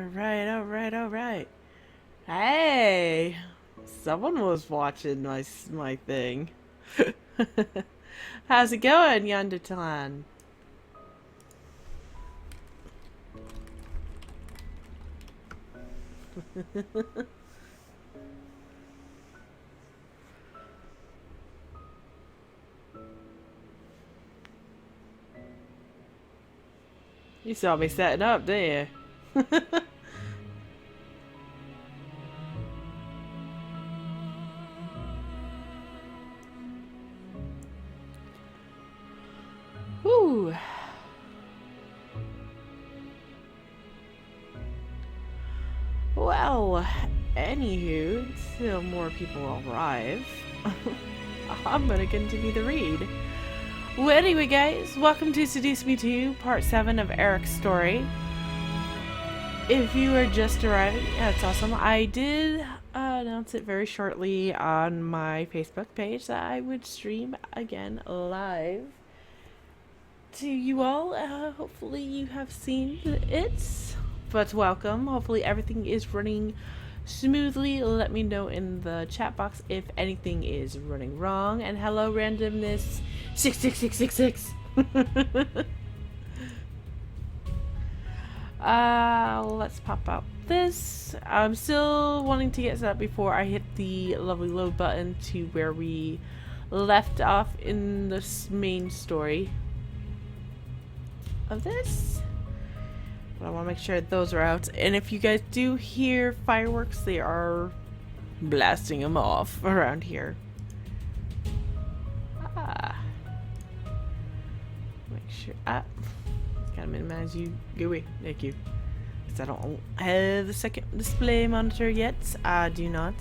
Alright, alright, alright. Hey! Someone was watching my thing. How's it going, Yondertan? You saw me setting up, didn't you? Whew. Well, anywho, until more people arrive, I'm gonna continue the read. Well, anyway, guys, welcome to Seduce Me 2, Part 7 of Eric's story. If you are just arriving, that's awesome. I did announce it very shortly on my Facebook page that I would stream again live to you all. Hopefully you have seen it, but welcome. Hopefully everything is running smoothly. Let me know in the chat box if anything is running wrong. And hello, randomness 66666. Let's pop out this. I'm still wanting to get set up before I hit the lovely load button to where we left off in this main story of this. But I want to make sure those are out. And if you guys do hear fireworks, they are blasting them off around here. Make sure. Gotta minimize you. Go away. Thank you. Because I don't have the second display monitor yet. I do not.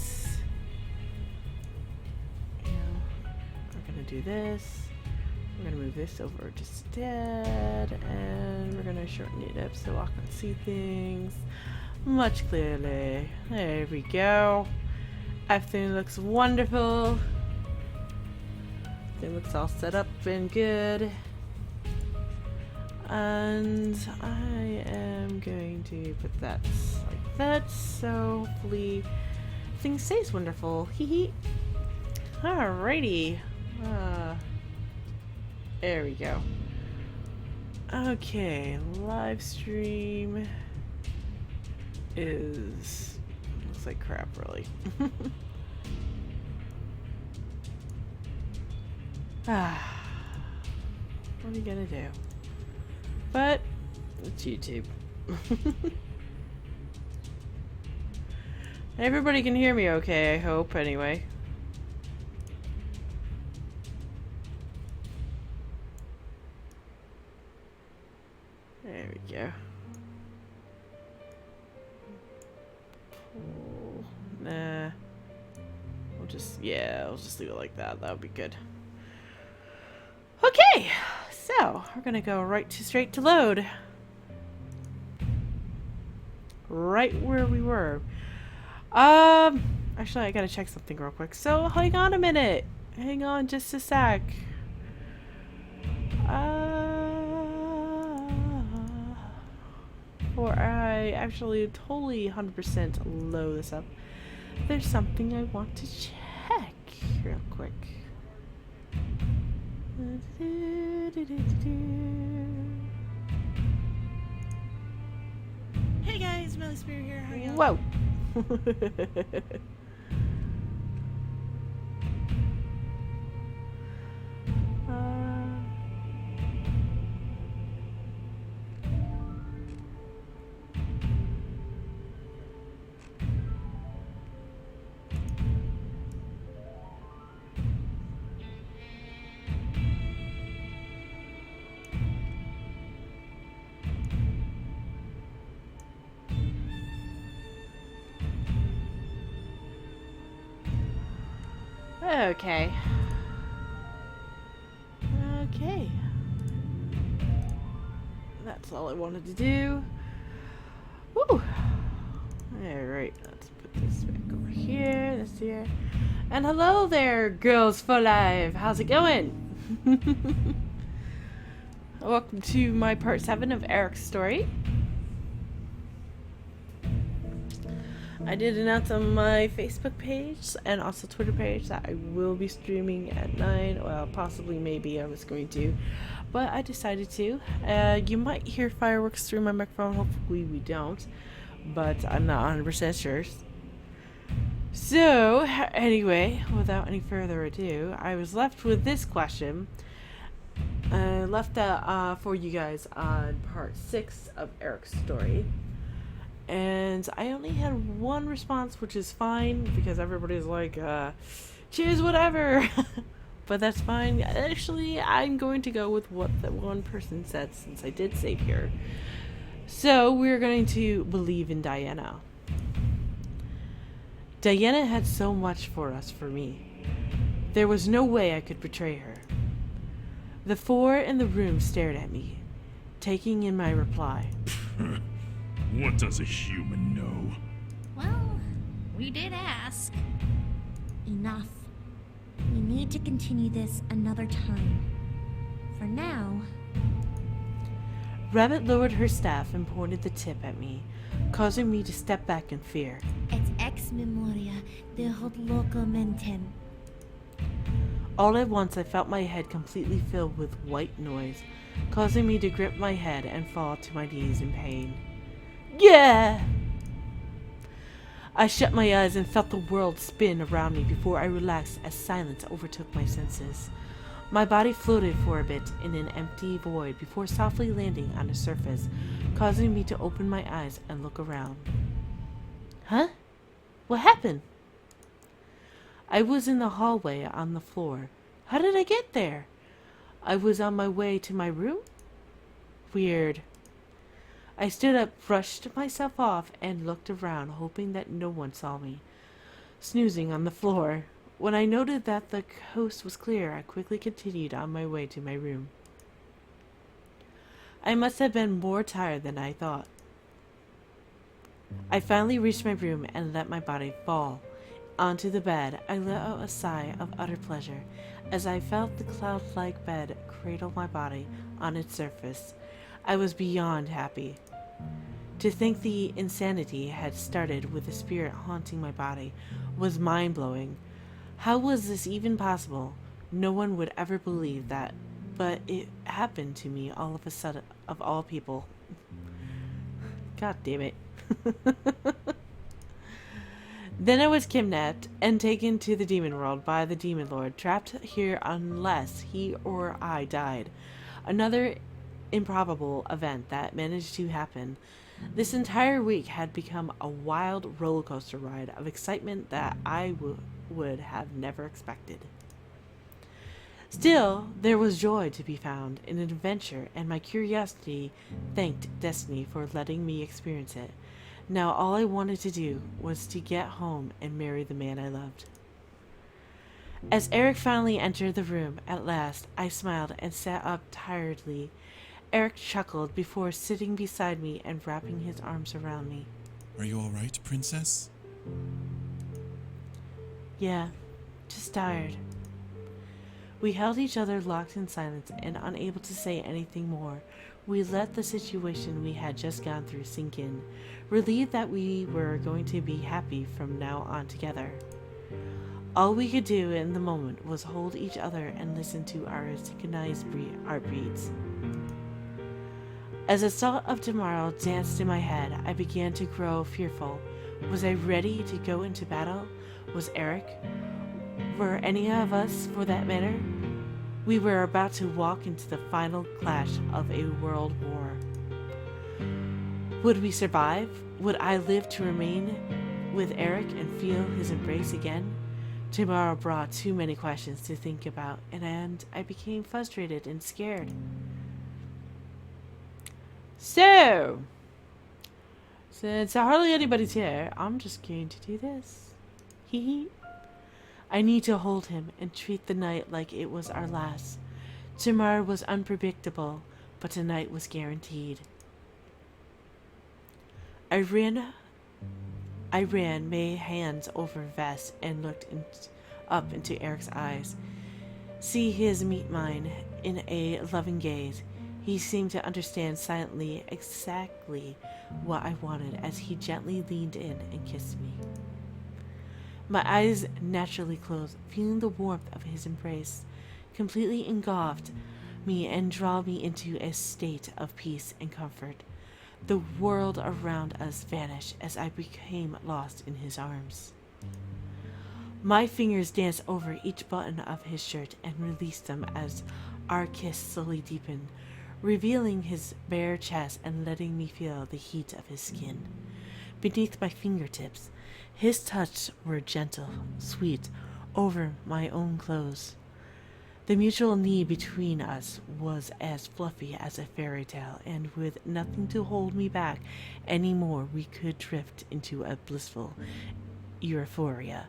We're gonna do this. We're gonna move this over just instead, and we're gonna shorten it up so I can see things much clearly. There we go. Everything looks wonderful. Everything looks all set up and good. And I am going to put that like that, so hopefully things stays wonderful. Hee hee. Alrighty. There we go. Okay, live stream looks like crap, really. What are you gonna do? But it's YouTube. Everybody can hear me okay, I hope, anyway. There we go. Oh, nah. I'll just leave it like that. That would be good. Okay, so we're gonna go straight to load. Right where we were. Actually, I gotta check something real quick. So hang on a minute. Hang on just a sec. Before I actually totally 100% load this up, there's something I want to check real quick. Hey guys, Melly Spear here. How are you? Whoa. Okay. Okay. That's all I wanted to do. Woo! Alright, let's put this back over here, this here. And hello there, girls for life! How's it going? Welcome to my part 7 of Eric's story. I did announce on my Facebook page and also Twitter page that I will be streaming at 9. Well, possibly, maybe I was going to, but I decided to. You might hear fireworks through my microphone. Hopefully we don't, but I'm not 100% sure. So, anyway, without any further ado, I was left with this question. I left that for you guys on part 6 of Eric's story. And I only had one response, which is fine, because everybody's like, choose whatever. But that's fine. Actually, I'm going to go with what the one person said, since I did save here. So, we're going to believe in Diana. Diana had so much for us, for me. There was no way I could betray her. The 4 in the room stared at me, taking in my reply. What does a human know? Well, we did ask. Enough. We need to continue this another time. For now... Rabbit lowered her staff and pointed the tip at me, causing me to step back in fear. Et ex memoria de hot loco mentem. All at once I felt my head completely filled with white noise, causing me to grip my head and fall to my knees in pain. Yeah! I shut my eyes and felt the world spin around me before I relaxed as silence overtook my senses. My body floated for a bit in an empty void before softly landing on a surface, causing me to open my eyes and look around. Huh? What happened? I was in the hallway on the floor. How did I get there? I was on my way to my room? Weird. I stood up, brushed myself off, and looked around, hoping that no one saw me, snoozing on the floor. When I noted that the coast was clear, I quickly continued on my way to my room. I must have been more tired than I thought. I finally reached my room and let my body fall onto the bed. I let out a sigh of utter pleasure as I felt the cloud-like bed cradle my body on its surface. I was beyond happy. To think the insanity had started with a spirit haunting my body was mind-blowing. How was this even possible? No one would ever believe that, but it happened to me all of a sudden, of all people. God damn it. Then I was kidnapped and taken to the demon world by the demon lord, trapped here unless he or I died. Another improbable event that managed to happen. This entire week had become a wild roller coaster ride of excitement that I would have never expected. Still, there was joy to be found in an adventure, and my curiosity thanked destiny for letting me experience it. Now all I wanted to do was to get home and marry the man I loved. As Erik finally entered the room at last, I smiled and sat up tiredly. Erik chuckled before sitting beside me and wrapping his arms around me. Are you all right, princess? Yeah, just tired. We held each other locked in silence and unable to say anything more. We let the situation we had just gone through sink in, relieved that we were going to be happy from now on together. All we could do in the moment was hold each other and listen to our synchronized heartbeats. As the thought of tomorrow danced in my head, I began to grow fearful. Was I ready to go into battle? Was Erik? Were any of us, for that matter? We were about to walk into the final clash of a world war. Would we survive? Would I live to remain with Erik and feel his embrace again? Tomorrow brought too many questions to think about, and I became frustrated and scared. So, since hardly anybody's here, I'm just going to do this. Hee hee. I need to hold him and treat the night like it was our last. Tomorrow was unpredictable, but tonight was guaranteed. I ran my hands over vest and looked up into Erik's eyes. See his meet mine in a loving gaze. He seemed to understand silently exactly what I wanted as he gently leaned in and kissed me. My eyes naturally closed, feeling the warmth of his embrace completely engulfed me and draw me into a state of peace and comfort. The world around us vanished as I became lost in his arms. My fingers danced over each button of his shirt and released them as our kiss slowly deepened, revealing his bare chest and letting me feel the heat of his skin beneath my fingertips. His touch were gentle, sweet, over my own clothes. The mutual need between us was as fluffy as a fairy tale, and with nothing to hold me back anymore, we could drift into a blissful euphoria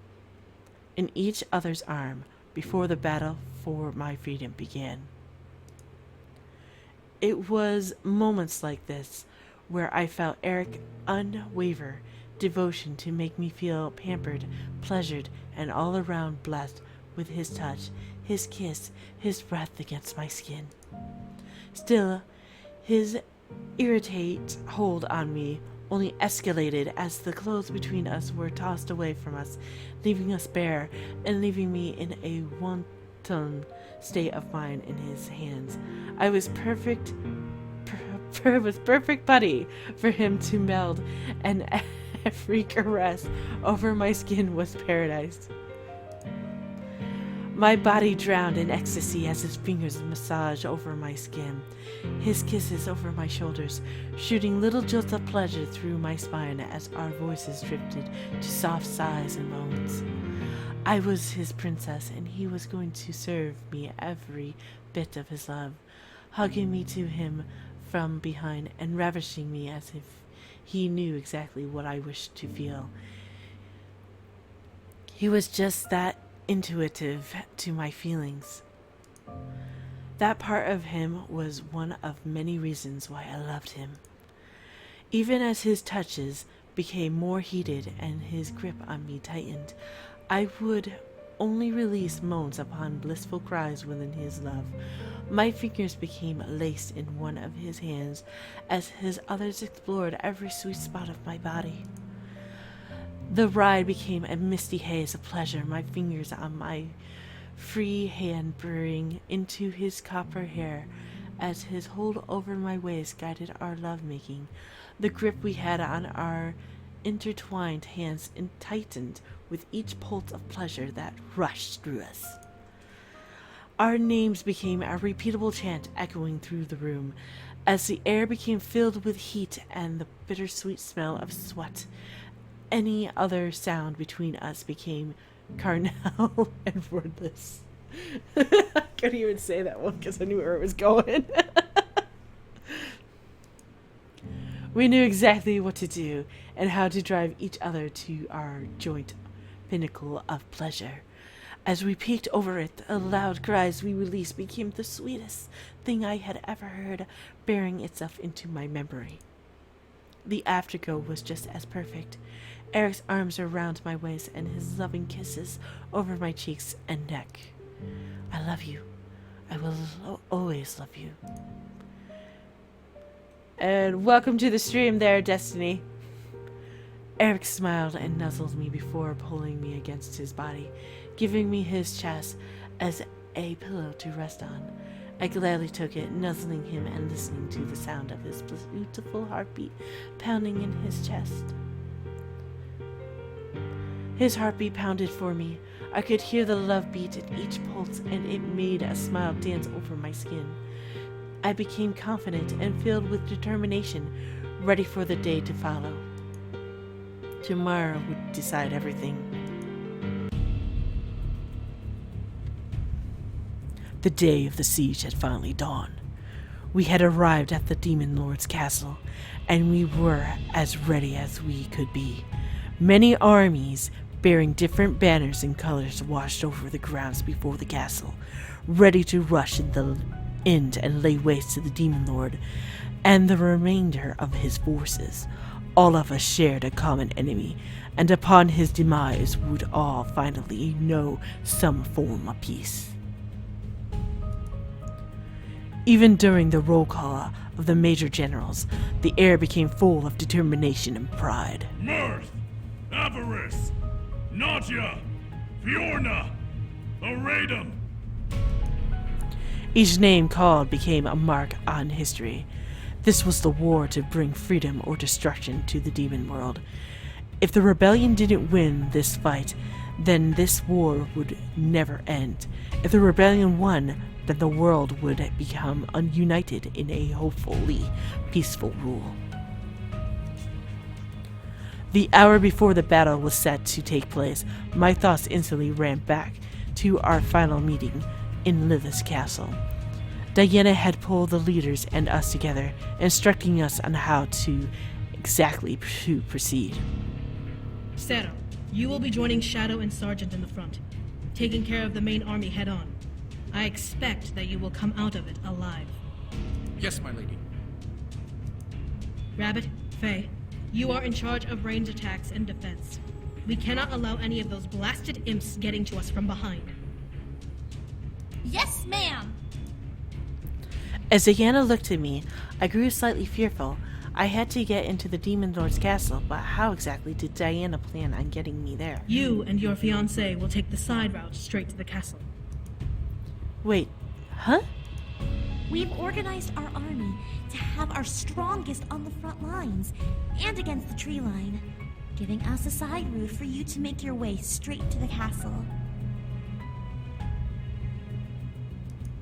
in each other's arm before the battle for my freedom began. It was moments like this where I felt Erik's unwavering devotion to make me feel pampered, pleasured, and all around blessed with his touch, his kiss, his breath against my skin. Still, his irritate hold on me only escalated as the clothes between us were tossed away from us, leaving us bare and leaving me in a wanton state of mind in his hands. I was perfect buddy for him to meld, and every caress over my skin was paradise. My body drowned in ecstasy as his fingers massaged over my skin, his kisses over my shoulders, shooting little jolts of pleasure through my spine as our voices drifted to soft sighs and moans. I was his princess, and he was going to serve me every bit of his love, hugging me to him from behind and ravishing me as if he knew exactly what I wished to feel. He was just that intuitive to my feelings. That part of him was one of many reasons why I loved him. Even as his touches became more heated and his grip on me tightened, I would only release moans upon blissful cries within his love. My fingers became laced in one of his hands as his others explored every sweet spot of my body. The ride became a misty haze of pleasure, my fingers on my free hand burrowing into his copper hair as his hold over my waist guided our lovemaking. The grip we had on our intertwined hands tightened with each pulse of pleasure that rushed through us. Our names became a repeatable chant echoing through the room as the air became filled with heat and the bittersweet smell of sweat. Any other sound between us became carnal and wordless. I couldn't even say that one because I knew where it was going. We knew exactly what to do and how to drive each other to our joint pinnacle of pleasure. As we peeked over it, the loud cries we released became the sweetest thing I had ever heard, bearing itself into my memory. The afterglow was just as perfect. Erik's arms around my waist and his loving kisses over my cheeks and neck. I love you. I will always love you. And welcome to the stream there, Destiny. Erik smiled and nuzzled me before pulling me against his body, giving me his chest as a pillow to rest on. I gladly took it, nuzzling him and listening to the sound of his beautiful heartbeat pounding in his chest. His heartbeat pounded for me. I could hear the love beat in each pulse, and it made a smile dance over my skin. I became confident and filled with determination, ready for the day to follow. Tomorrow would decide everything. The day of the siege had finally dawned. We had arrived at the Demon Lord's castle, and we were as ready as we could be. Many armies bearing different banners and colors washed over the grounds before the castle, ready to rush in and lay waste to the Demon Lord and the remainder of his forces. All of us shared a common enemy, and upon his demise would all finally know some form of peace. Even during the roll call of the major generals, the air became full of determination and pride. Mirth, Avarice, Nadia, Fiorna, Aradum. Each name called became a mark on history. This was the war to bring freedom or destruction to the demon world. If the rebellion didn't win this fight, then this war would never end. If the rebellion won, then the world would become united in a hopefully peaceful rule. The hour before the battle was set to take place, my thoughts instantly ran back to our final meeting in Lilith's castle. Diana had pulled the leaders and us together, instructing us on how to exactly to proceed. Sarah, you will be joining Shadow and Sergeant in the front, taking care of the main army head-on. I expect that you will come out of it alive. Yes, my lady. Rabbit, Faye, you are in charge of range attacks and defense. We cannot allow any of those blasted imps getting to us from behind. Yes, ma'am! As Diana looked at me, I grew slightly fearful. I had to get into the Demon Lord's castle, but how exactly did Diana plan on getting me there? You and your fiancé will take the side route straight to the castle. Wait, huh? We've organized our army to have our strongest on the front lines and against the tree line, giving us a side route for you to make your way straight to the castle.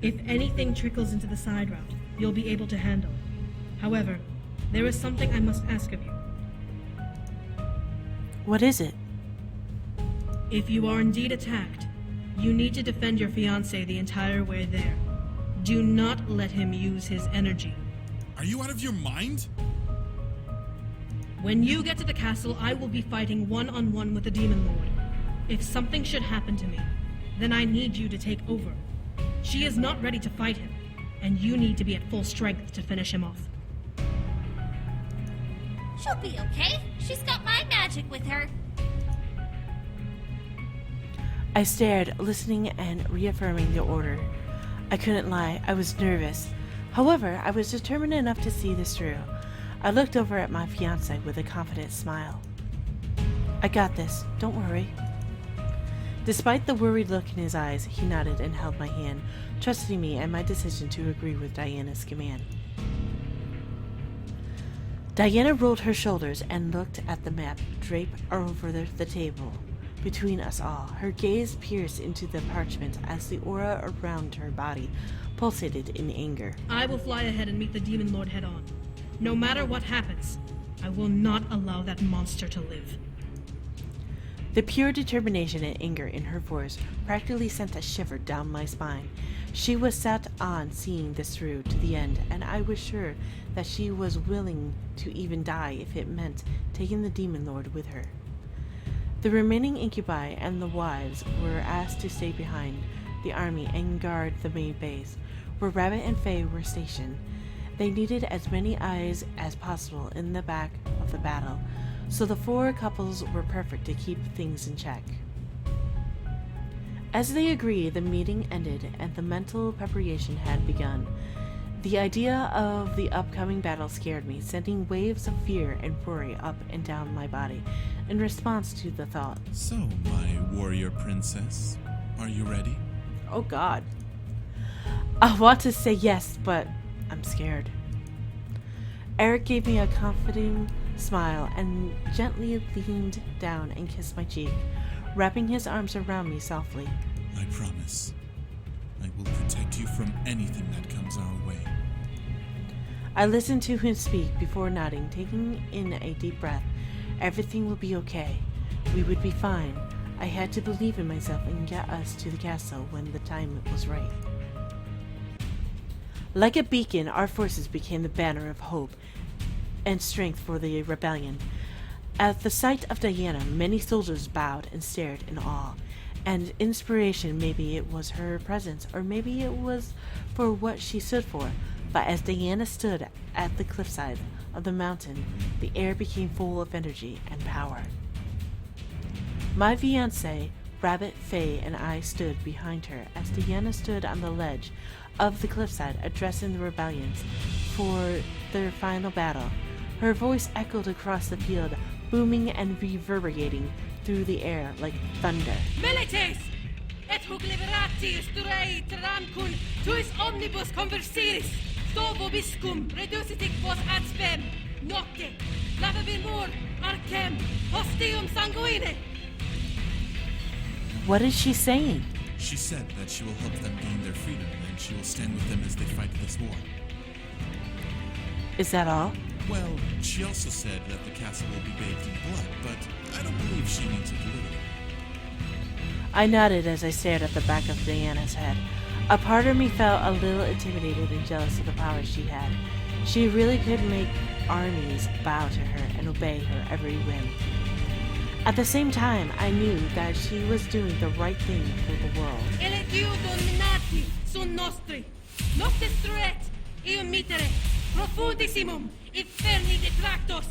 If anything trickles into the side route, you'll be able to handle it. However, there is something I must ask of you. What is it? If you are indeed attacked, you need to defend your fiancé the entire way there. Do not let him use his energy. Are you out of your mind? When you get to the castle, I will be fighting one-on-one with the Demon Lord. If something should happen to me, then I need you to take over. She is not ready to fight him, and you need to be at full strength to finish him off. She'll be okay. She's got my magic with her. I stared, listening and reaffirming the order. I couldn't lie, I was nervous. However, I was determined enough to see this through. I looked over at my fiancé with a confident smile. I got this, don't worry. Despite the worried look in his eyes, he nodded and held my hand, trusting me and my decision to agree with Diana's command. Diana rolled her shoulders and looked at the map draped over the table between us all. Her gaze pierced into the parchment as the aura around her body pulsated in anger. I will fly ahead and meet the Demon Lord head-on. No matter what happens, I will not allow that monster to live. The pure determination and anger in her voice practically sent a shiver down my spine. She was set on seeing this through to the end, and I was sure that she was willing to even die if it meant taking the Demon Lord with her. The remaining incubi and the wives were asked to stay behind the army and guard the main base, where Rabbit and Faye were stationed. They needed as many eyes as possible in the back of the battle, so the four couples were perfect to keep things in check. As they agreed, the meeting ended and the mental preparation had begun. The idea of the upcoming battle scared me, sending waves of fear and worry up and down my body in response to the thought. So, my warrior princess, are you ready? Oh God. I want to say yes, but I'm scared. Erik gave me a comforting smile and gently leaned down and kissed my cheek, wrapping his arms around me softly. I promise. I will protect you from anything that comes our way. I listened to him speak before nodding, taking in a deep breath. Everything will be okay. We would be fine. I had to believe in myself and get us to the castle when the time was right. Like a beacon, our forces became the banner of hope and strength for the rebellion. At the sight of Diana, many soldiers bowed and stared in awe. And inspiration, maybe it was her presence, or maybe it was for what she stood for. But as Diana stood at the cliffside of the mountain, the air became full of energy and power. My fiancé, Rabbit, Faye, and I stood behind her as Diana stood on the ledge of the cliffside, addressing the rebellions for their final battle. Her voice echoed across the field, booming and reverberating through the air like thunder. Milites! Et hoc liberati usturei tramcun tuis omnibus conversiris, sto vobiscum reducitic vos ad spem, nocte, lavabimur, arcem, hostium sanguine! What is she saying? She said that she will help them gain their freedom, and she will stand with them as they fight this war. Is that all? Well, she also said that the castle will be bathed in blood, but I don't believe she means it literally. I nodded as I stared at the back of Diana's head. A part of me felt a little intimidated and jealous of the power she had. She really could make armies bow to her and obey her every whim. At the same time, I knew that she was doing the right thing for the world. Elediu dominati sun nostri, nocte struet, ium mitere, profundissimum, inferni detractos.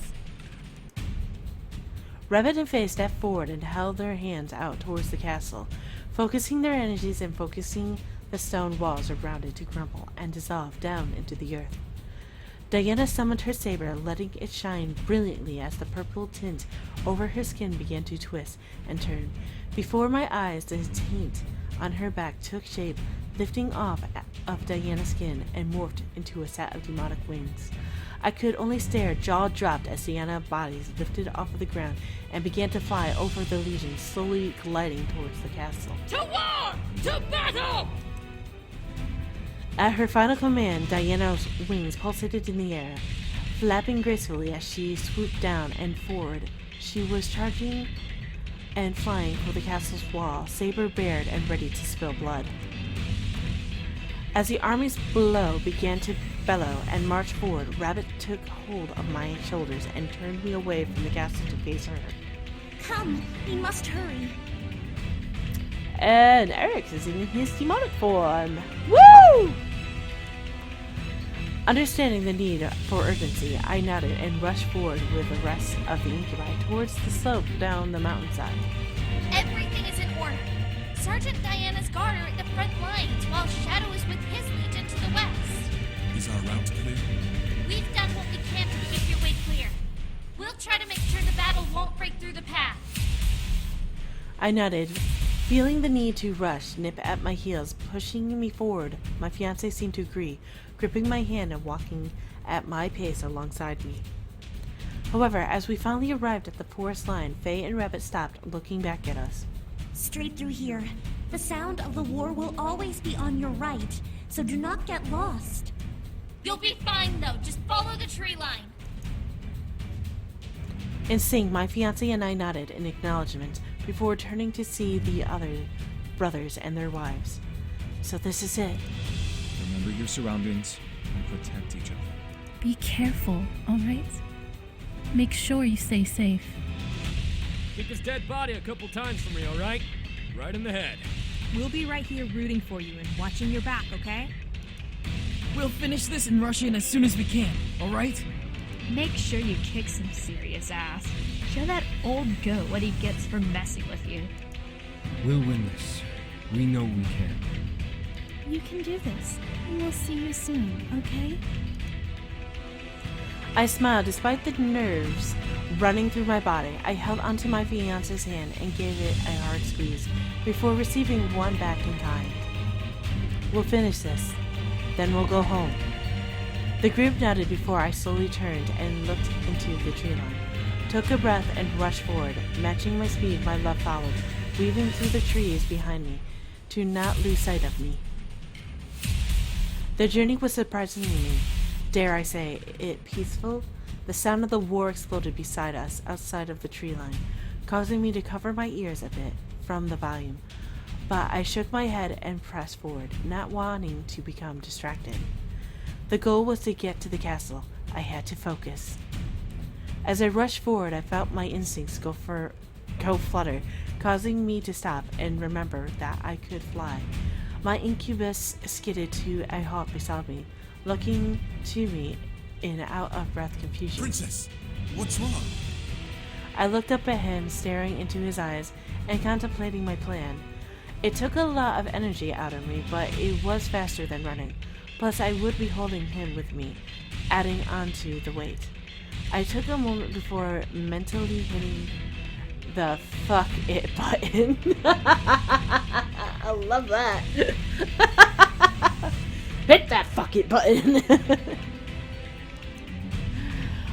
Rabbit and Faye stepped forward and held their hands out towards the castle, focusing their energies and focusing the stone walls around it to crumble and dissolve down into the earth. Diana summoned her saber, letting it shine brilliantly as the purple tint over her skin began to twist and turn. Before my eyes, the taint on her back took shape, lifting off of Diana's skin and morphed into a set of demonic wings. I could only stare, jaw dropped, as Diana's bodies lifted off of the ground and began to fly over the legion, slowly gliding towards the castle. To war! To battle! At her final command, Diana's wings pulsated in the air, flapping gracefully as she swooped down and forward. She was charging and flying for the castle's wall, saber bared and ready to spill blood. As the armies below began to bellow and march forward, Rabbit took hold of my shoulders and turned me away from the castle to face her. Come, we must hurry. And Erik is in his demonic form. Woo! Understanding the need for urgency, I nodded and rushed forward with the rest of the incubi towards the slope down the mountainside. Everything is in order. Sergeant Diana's guard are at the front lines, while Shadow is with his legion to the west. Is our route clear? We've done what we can to keep your way clear. We'll try to make sure the battle won't break through the path. I nodded, feeling the need to rush, nip at my heels, pushing me forward. My fiancé seemed to agree, gripping my hand and walking at my pace alongside me. However, as we finally arrived at the forest line, Faye and Rabbit stopped, looking back at us. Straight through here. The sound of the war will always be on your right, so do not get lost. You'll be fine, though. Just follow the tree line. In sync, my fiancé and I nodded in acknowledgement before turning to see the other brothers and their wives. So this is it. Remember your surroundings and protect each other. Be careful, alright? Make sure you stay safe. Kick his dead body a couple times for me, alright? Right in the head. We'll be right here rooting for you and watching your back, okay? We'll finish this and rush in as soon as we can, alright? Make sure you kick some serious ass. Show that old goat what he gets for messing with you. We'll win this. We know we can. You can do this, and we'll see you soon, okay? I smiled despite the nerves running through my body. I held onto my fiancé's hand and gave it a hard squeeze before receiving one back in kind. We'll finish this, then we'll go home. The group nodded before I slowly turned and looked into the tree line. Took a breath and rushed forward. Matching my speed, my love followed, weaving through the trees behind me to not lose sight of me. The journey was surprisingly, dare I say it, peaceful. The sound of the war exploded beside us, outside of the tree line, causing me to cover my ears a bit from the volume. But I shook my head and pressed forward, not wanting to become distracted. The goal was to get to the castle. I had to focus. As I rushed forward, I felt my instincts go flutter, causing me to stop and remember that I could fly. My incubus skidded to a halt beside me, looking to me in out-of-breath confusion. Princess, what's wrong? I looked up at him, staring into his eyes and contemplating my plan. It took a lot of energy out of me, but it was faster than running. Plus, I would be holding him with me, adding onto the weight. I took a moment before mentally hitting the fuck it button. I love that. Hit that fuck it button.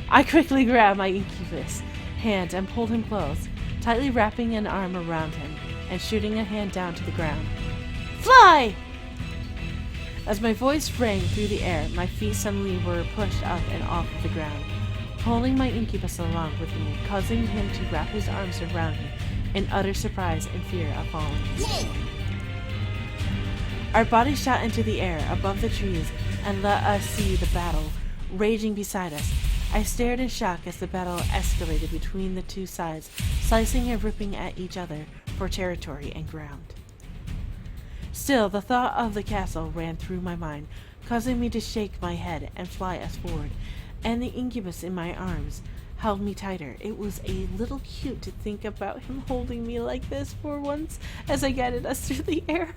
I quickly grabbed my incubus hand and pulled him close, tightly wrapping an arm around him and shooting a hand down to the ground. Fly! As my voice rang through the air, my feet suddenly were pushed up and off of the ground, pulling my incubus along with me, causing him to wrap his arms around me in utter surprise and fear of falling. Whoa! Our bodies shot into the air above the trees and let us see the battle raging beside us. I stared in shock as the battle escalated between the two sides, slicing and ripping at each other for territory and ground. Still, the thought of the castle ran through my mind, causing me to shake my head and fly us forward, and the incubus in my arms held me tighter. It was a little cute to think about him holding me like this for once as I guided us through the air.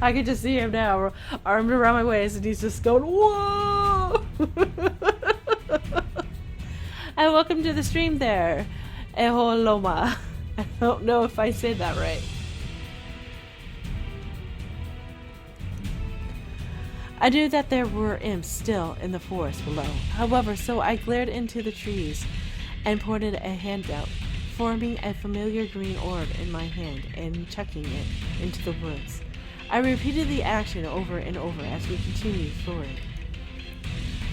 I can just see him now, armed around my waist, and he's just going, whoa! And welcome to the stream there, Eholoma. I don't know if I said that right. I knew that there were imps still in the forest below. However, so I glared into the trees and pointed a hand out, forming a familiar green orb in my hand and chucking it into the woods. I repeated the action over and over as we continued forward.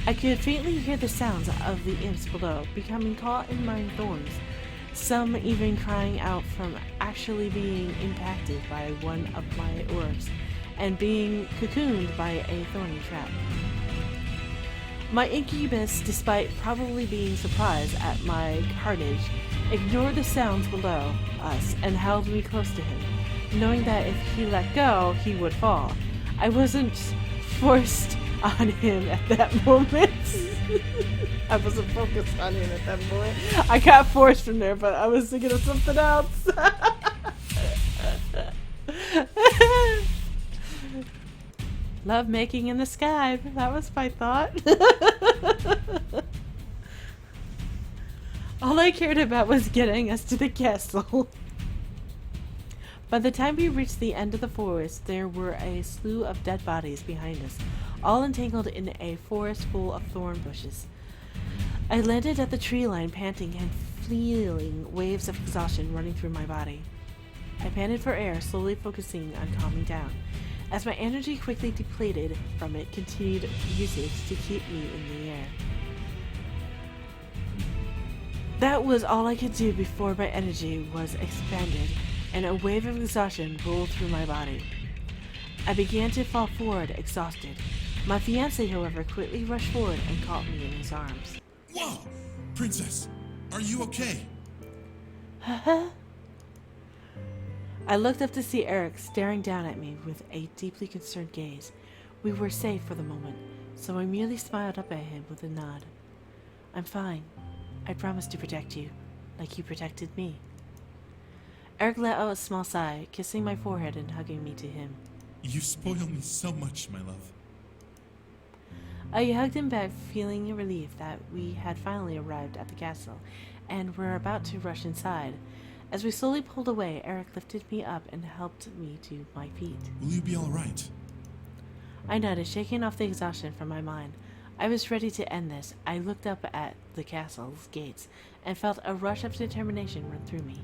I could faintly hear the sounds of the imps below, becoming caught in my thorns, some even crying out from actually being impacted by one of my orbs and being cocooned by a thorny trap. My incubus, despite probably being surprised at my carnage, ignored the sounds below us and held me close to him, knowing that if he let go, he would fall. I wasn't forced on him at that moment. I wasn't focused on him at that moment. I got forced from there, but I was thinking of something else. Love making in the sky. That was my thought. All I cared about was getting us to the castle. By the time we reached the end of the forest, there were a slew of dead bodies behind us, all entangled in a forest full of thorn bushes. I landed at the tree line, panting and feeling waves of exhaustion running through my body. I panted for air, slowly focusing on calming down, as my energy quickly depleted from it continued usage to keep me in the air. That was all I could do before my energy was expended and a wave of exhaustion rolled through my body. I began to fall forward, exhausted. My fiancé, however, quickly rushed forward and caught me in his arms. Whoa! Princess, are you okay? I looked up to see Erik staring down at me with a deeply concerned gaze. We were safe for the moment, so I merely smiled up at him with a nod. I'm fine. I promise to protect you, like you protected me. Erik let out a small sigh, kissing my forehead and hugging me to him. You spoil me so much, my love. I hugged him back, feeling relieved that we had finally arrived at the castle, and were about to rush inside. As we slowly pulled away, Erik lifted me up and helped me to my feet. Will you be all right? I nodded, shaking off the exhaustion from my mind. I was ready to end this. I looked up at the castle's gates and felt a rush of determination run through me.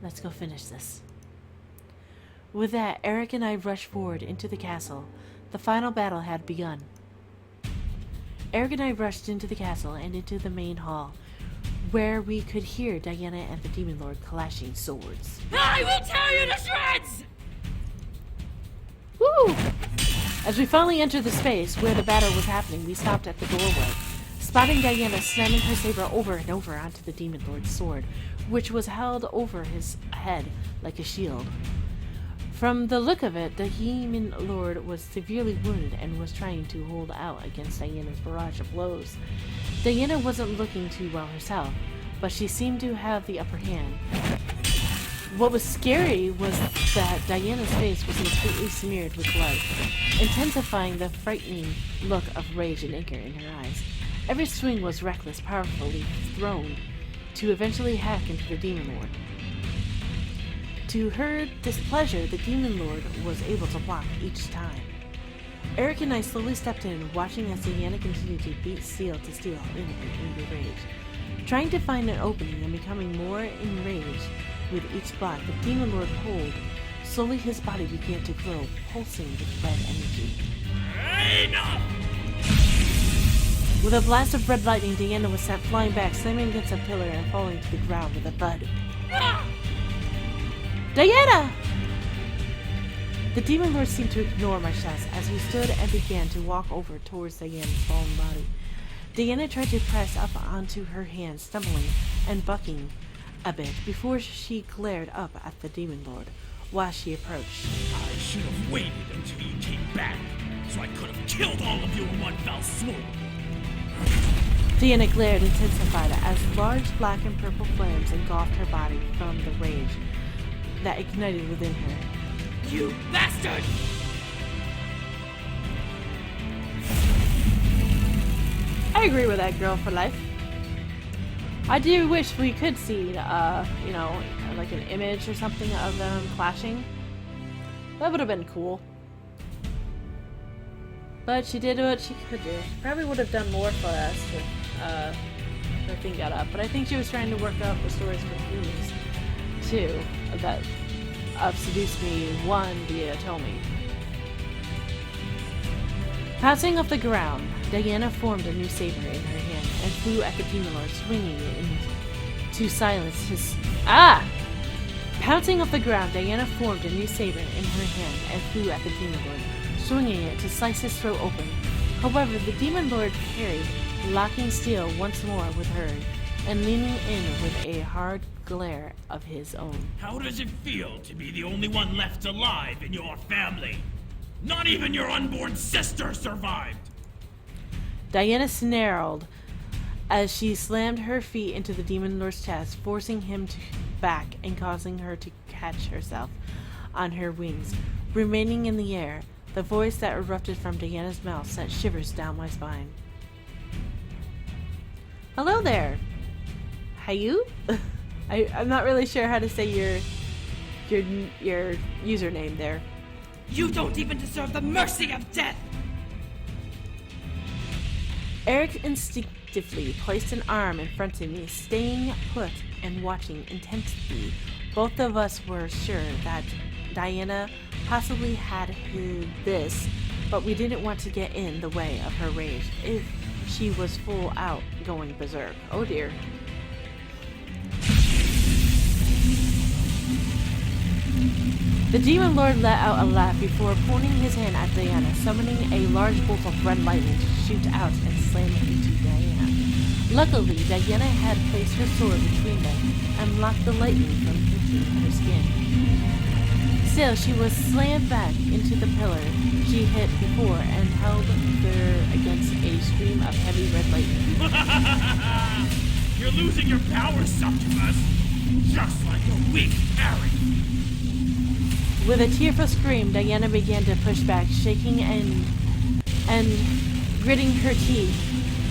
Let's go finish this. With that, Erik and I rushed forward into the castle. The final battle had begun. Erik and I rushed into the castle and into the main hall, where we could hear Diana and the Demon Lord clashing swords. I will tear you to shreds! Woo! As we finally entered the space where the battle was happening, we stopped at the doorway, spotting Diana slamming her saber over and over onto the Demon Lord's sword, which was held over his head like a shield. From the look of it, the Demon Lord was severely wounded and was trying to hold out against Diana's barrage of blows. Diana wasn't looking too well herself, but she seemed to have the upper hand. What was scary was that Diana's face was completely smeared with blood, intensifying the frightening look of rage and anger in her eyes. Every swing was reckless, powerfully thrown to eventually hack into the Demon Lord. To her displeasure, the Demon Lord was able to block each time. Eric and I slowly stepped in, watching as Diana continued to beat steel to steel in an angry rage. Trying to find an opening and becoming more enraged with each block the Demon Lord pulled, slowly his body began to glow, pulsing with red energy. Enough! With a blast of red lightning, Diana was sent flying back, slamming against a pillar and falling to the ground with a thud. Diana! The Demon Lord seemed to ignore my shouts as we stood and began to walk over towards Diana's fallen body. Diana tried to press up onto her hand, stumbling and bucking a bit before she glared up at the Demon Lord while she approached. I should have waited until you came back, so I could have killed all of you in one fell swoop. Diana glared, intensified as large black and purple flames engulfed her body from the rage that ignited within her. You bastard! I agree with that girl for life. I do wish we could see, like an image or something of them clashing. That would have been cool. But she did what she could do. Probably would have done more for us if her thing got up. But I think she was trying to work out the stories with Themes, too. That of Seduce Me 1 via Tomy. Passing off the ground, Diana formed a new saber in her hand and flew at the Demon Lord, swinging it to silence his... Pouncing off the ground, Diana formed a new saber in her hand and flew at the Demon Lord, swinging it to slice his throat open. However, the Demon Lord parried, locking steel once more with her, and leaning in with a hard glare of his own. How does it feel to be the only one left alive in your family? Not even your unborn sister survived! Diana snarled as she slammed her feet into the Demon Lord's chest, forcing him back and causing her to catch herself on her wings. Remaining in the air, the voice that erupted from Diana's mouth sent shivers down my spine. Hello there. Hayu? I'm not really sure how to say your username there. You don't even deserve the mercy of death! Erik instinctively placed an arm in front of me, staying put and watching intently. Both of us were sure that Diana possibly had this, but we didn't want to get in the way of her rage if she was full out going berserk. Oh dear. The Demon Lord let out a laugh before pointing his hand at Diana, summoning a large bolt of red lightning to shoot out and slam into Diana. Luckily, Diana had placed her sword between them and blocked the lightning from hitting her skin. Still, she was slammed back into the pillar she hit before and held there against a stream of heavy red lightning. You're losing your power, Succubus! Just like a weak Erik! With a tearful scream, Diana began to push back, shaking and gritting her teeth.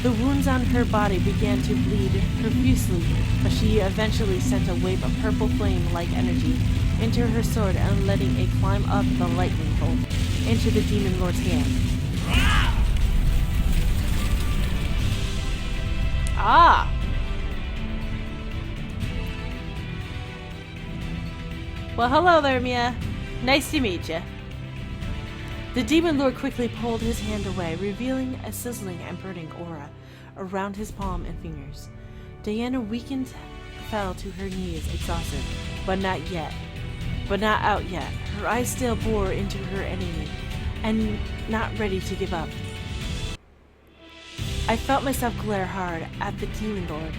The wounds on her body began to bleed profusely, but she eventually sent a wave of purple flame-like energy into her sword and letting it climb up the lightning bolt into the Demon Lord's hand. Ah! Well, hello there, Mia. Nice to meet you. The Demon Lord quickly pulled his hand away, revealing a sizzling and burning aura around his palm and fingers. Diana, weakened, fell to her knees, exhausted, but not out yet. Her eyes still bore into her enemy, and not ready to give up. I felt myself glare hard at the Demon Lord.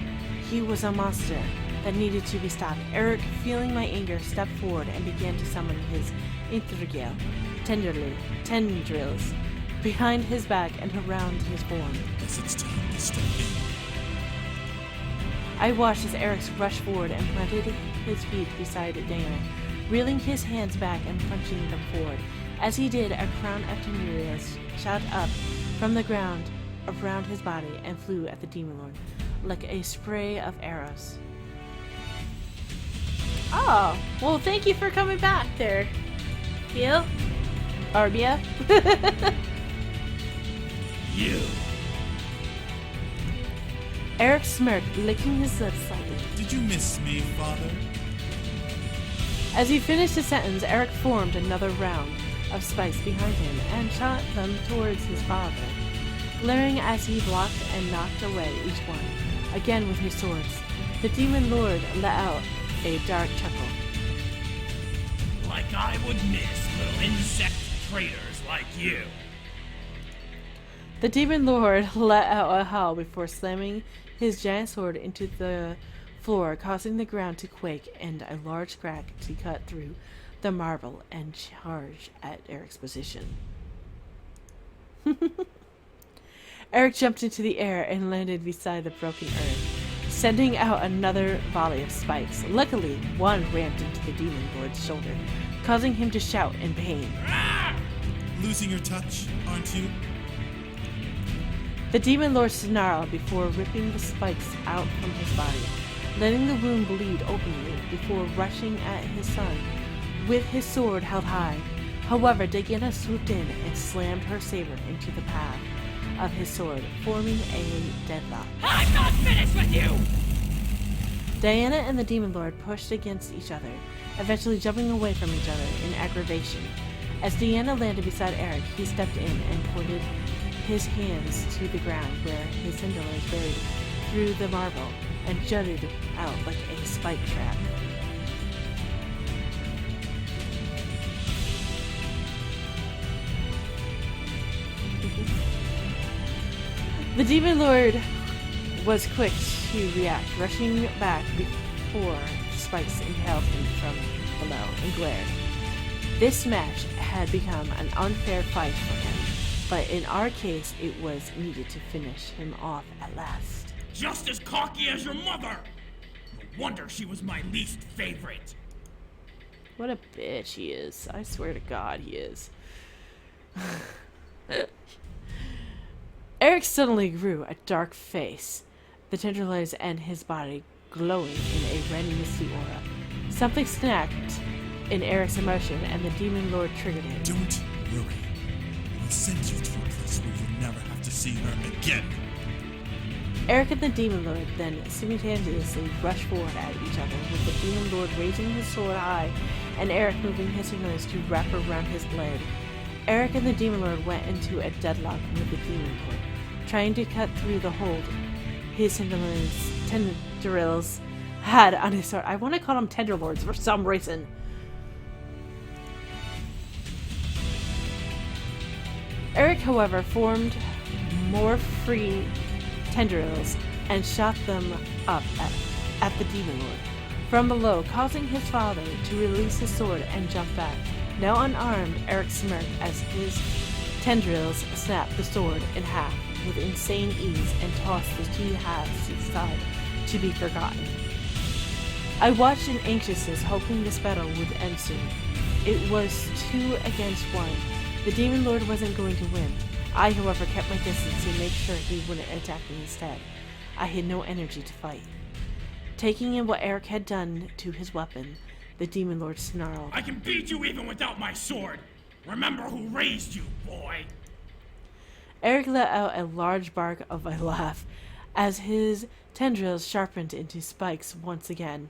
He was a monster that needed to be stopped. Erik, feeling my anger, stepped forward and began to summon his Intrigale tendrils behind his back and around his form. Guess it's time to step in. I watched as Erik rushed forward and planted his feet beside Diana, reeling his hands back and punching them forward. As he did, a crown of tendrils shot up from the ground around his body and flew at the Demon Lord like a spray of arrows. Oh, well, thank you for coming back there, Phil. Arbia. You. Erik smirked, licking his lips slightly. Did you miss me, Father? As he finished his sentence, Erik formed another round of spikes behind him and shot them towards his father, glaring as he blocked and knocked away each one, again with his swords. The Demon Lord let out a dark chuckle. Like I would miss little insect traitors like you. The Demon Lord let out a howl before slamming his giant sword into the floor, causing the ground to quake and a large crack to cut through the marble and charge at Erik's position. Erik jumped into the air and landed beside the broken earth, sending out another volley of spikes. Luckily, one rammed into the Demon Lord's shoulder, causing him to shout in pain. Losing your touch, aren't you? The Demon Lord snarled before ripping the spikes out from his body, letting the wound bleed openly before rushing at his son with his sword held high. However, Diana swooped in and slammed her saber into the path of his sword, forming a deadlock. I'm not finished with you! Diana and the Demon Lord pushed against each other, eventually jumping away from each other in aggravation. As Diana landed beside Erik, he stepped in and pointed his hands to the ground where his cinders buried through the marble and jutted out like a spike trap. The Demon Lord was quick to react, rushing back before spikes impaled him from below and glared. This match had become an unfair fight for him, but in our case, it was needed to finish him off at last. Just as cocky as your mother! No wonder she was my least favorite. What a bitch he is. I swear to God, he is. Erik suddenly grew a dark face, the tendrils and his body glowing in a red misty aura. Something snapped in Erik's emotion, and the Demon Lord triggered him. Don't worry. I'll send you to a place where you'll never have to see her again. Erik and the Demon Lord then simultaneously rushed forward at each other, with the Demon Lord raising his sword high and Erik moving his fingers to wrap around his blade. Erik and the Demon Lord went into a deadlock with the Demon Lord, trying to cut through the hold his tendrils had on his sword. I want to call them tenderlords for some reason. Erik, however, formed more free tendrils and shot them up at the Demon Lord from below, causing his father to release his sword and jump back. Now unarmed, Erik smirked as his tendrils snapped the sword in half with insane ease and tossed the two halves to the side to be forgotten. I watched in anxiousness, hoping this battle would end soon. It was 2 against 1. The Demon Lord wasn't going to win. I, however, kept my distance to make sure he wouldn't attack me instead. I had no energy to fight. Taking in what Erik had done to his weapon, the Demon Lord snarled. I can beat you even without my sword! Remember who raised you, boy! Erik let out a large bark of a laugh as his tendrils sharpened into spikes once again.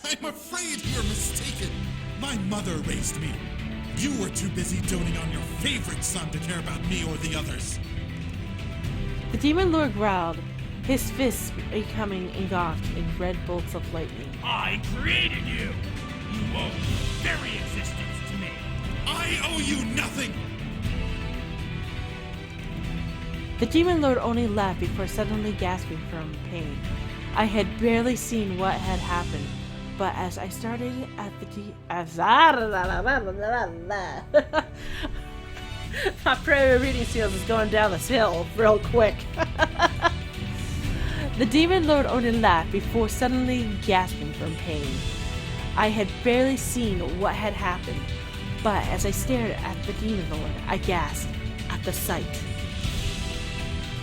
I'm afraid you're mistaken. My mother raised me. You were too busy doting on your favorite son to care about me or the others. The Demon Lord growled, his fists becoming engulfed in red bolts of lightning. I created you! You owe your very existence to me! I owe you nothing! The Demon Lord only laughed before suddenly gasping from pain. I had barely seen what had happened, but as I started at my prayer reading skills is going down this hill real quick. The demon lord only laughed before suddenly gasping from pain. I had barely seen what had happened, but as I stared at the demon lord, I gasped at the sight.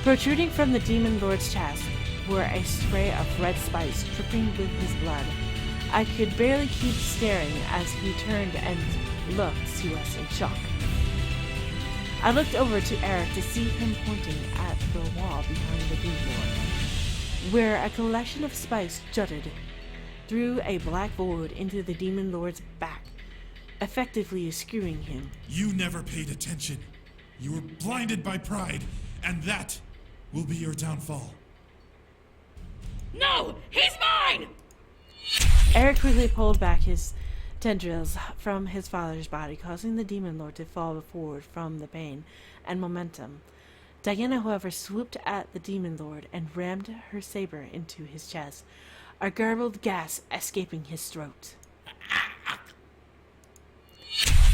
Protruding from the demon lord's chest were a spray of red spice dripping with his blood. I could barely keep staring as he turned and looked to us in shock. I looked over to Erik to see him pointing at the wall behind the demon lord, where a collection of spice jutted through a black void into the demon lord's back, effectively skewing him. You never paid attention. You were blinded by pride, and that will be your downfall. No! He's mine! Erik quickly pulled back his tendrils from his father's body, causing the demon lord to fall forward from the pain and momentum. Diana, however, swooped at the demon lord and rammed her saber into his chest, a garbled gasp escaping his throat.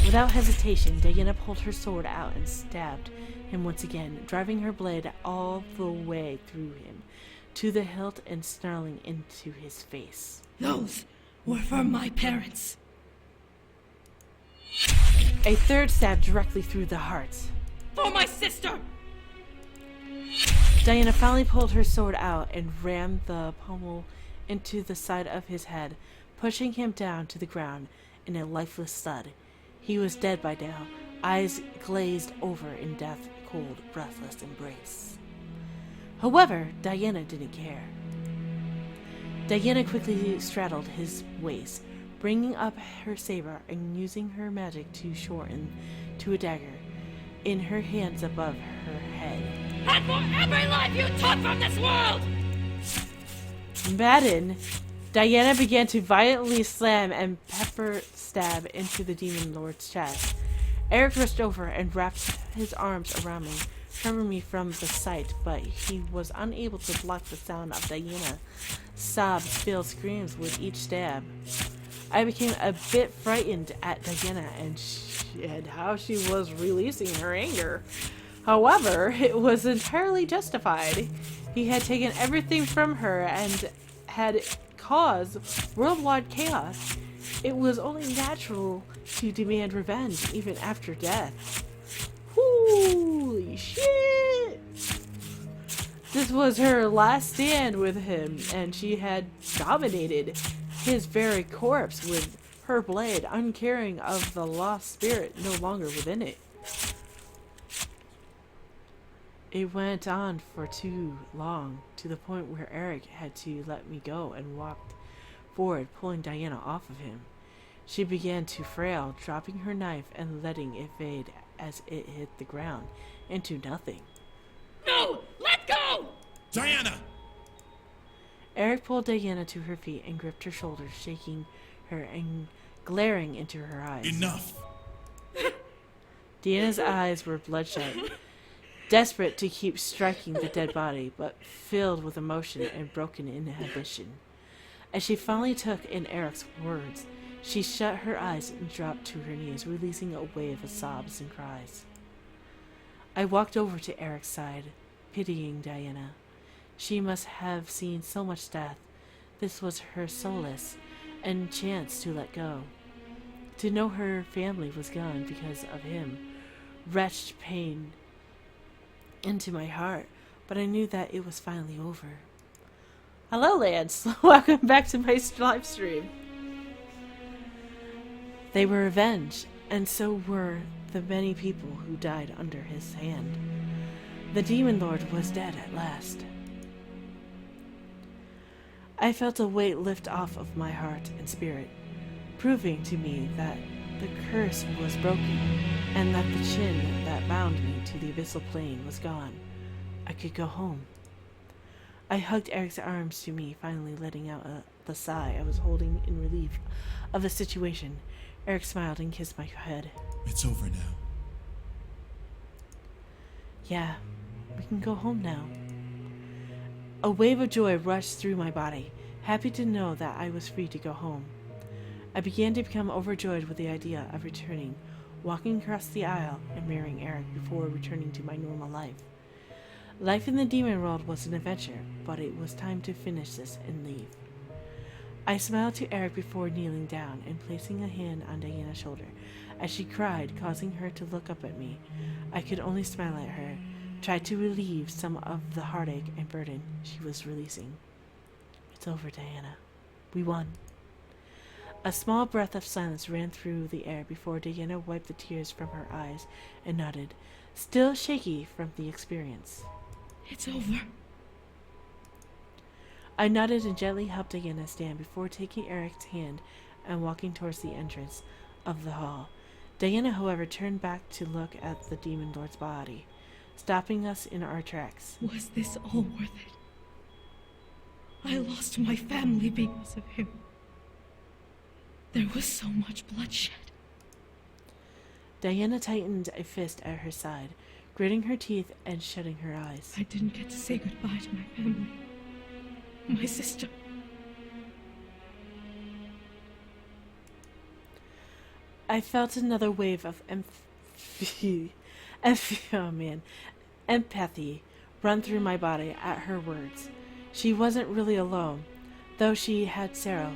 Without hesitation, Diana pulled her sword out and stabbed him once again, driving her blade all the way through him, to the hilt and snarling into his face. Those were for my parents. A third stab directly through the heart. For my sister! Diana finally pulled her sword out and rammed the pommel into the side of his head, pushing him down to the ground in a lifeless thud. He was dead by now, eyes glazed over in death-cold, breathless embrace. However, Diana didn't care. Diana quickly straddled his waist, bringing up her saber and using her magic to shorten to a dagger in her hands above her head. And for every life you took from this world! Maddened, Diana began to violently slam and pepper stab into the demon lord's chest. Erik rushed over and wrapped his arms around me, covering me from the sight, but he was unable to block the sound of Diana's sob-filled screams with each stab. I became a bit frightened at Diana and how she was releasing her anger. However, it was entirely justified. He had taken everything from her and had caused worldwide chaos. It was only natural to demand revenge even after death. Holy shit! This was her last stand with him, and she had dominated his very corpse with her blade, uncaring of the lost spirit no longer within it. It went on for too long, to the point where Erik had to let me go and walked forward, pulling Diana off of him. She began to frail, dropping her knife and letting it fade as it hit the ground into nothing. No! Let go! Diana! Erik pulled Diana to her feet and gripped her shoulders, shaking her and glaring into her eyes. Enough! Diana's eyes were bloodshot, desperate to keep striking the dead body, but filled with emotion and broken inhibition. As she finally took in Erik's words, she shut her eyes and dropped to her knees, releasing a wave of sobs and cries. I walked over to Erik's side, pitying Diana. She must have seen so much death. This was her solace and chance to let go. To know her family was gone because of him wretched pain into my heart, but I knew that it was finally over. Hello, Lance. Welcome back to my live stream. They were avenged, and so were the many people who died under his hand. The demon lord was dead at last. I felt a weight lift off of my heart and spirit, proving to me that the curse was broken, and that the chain that bound me to the abyssal plane was gone. I could go home. I hugged Erik's arms to me, finally letting out the sigh I was holding in relief of the situation. Erik smiled and kissed my head. It's over now. Yeah, we can go home now. A wave of joy rushed through my body, happy to know that I was free to go home. I began to become overjoyed with the idea of returning, walking across the aisle and marrying Erik before returning to my normal life. Life in the demon world was an adventure, but it was time to finish this and leave. I smiled to Erik before kneeling down and placing a hand on Diana's shoulder as she cried, causing her to look up at me. I could only smile at her, try to relieve some of the heartache and burden she was releasing. It's over, Diana. We won. A small breath of silence ran through the air before Diana wiped the tears from her eyes and nodded, still shaky from the experience. It's over. I nodded and gently helped Diana stand before taking Erik's hand and walking towards the entrance of the hall. Diana, however, turned back to look at the demon lord's body, stopping us in our tracks. Was this all worth it? I lost my family because of him. There was so much bloodshed. Diana tightened a fist at her side, gritting her teeth and shutting her eyes. I didn't get to say goodbye to my family. My sister. I felt another wave of empathy run through my body at her words. She wasn't really alone, though she had Sarah.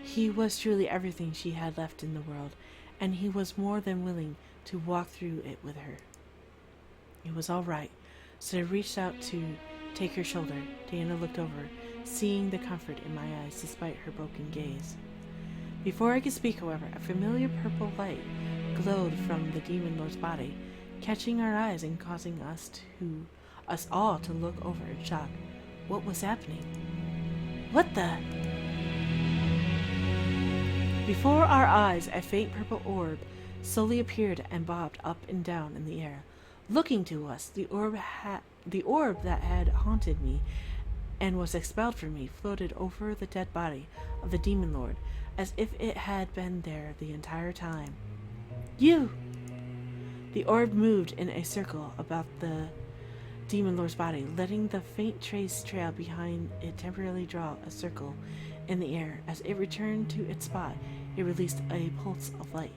He was truly everything she had left in the world, and he was more than willing to walk through it with her. It was all right, so I reached out to take her shoulder. Diana looked over, seeing the comfort in my eyes despite her broken gaze. Before I could speak, however, a familiar purple light glowed from the demon lord's body, catching our eyes and causing us all to look over in shock. What was happening? What the? Before our eyes, a faint purple orb slowly appeared and bobbed up and down in the air. Looking to us, the orb that had haunted me and was expelled from me floated over the dead body of the demon lord, as if it had been there the entire time. You! The orb moved in a circle about the demon lord's body, letting the faint trace trail behind it temporarily draw a circle in the air. As it returned to its spot, it released a pulse of light.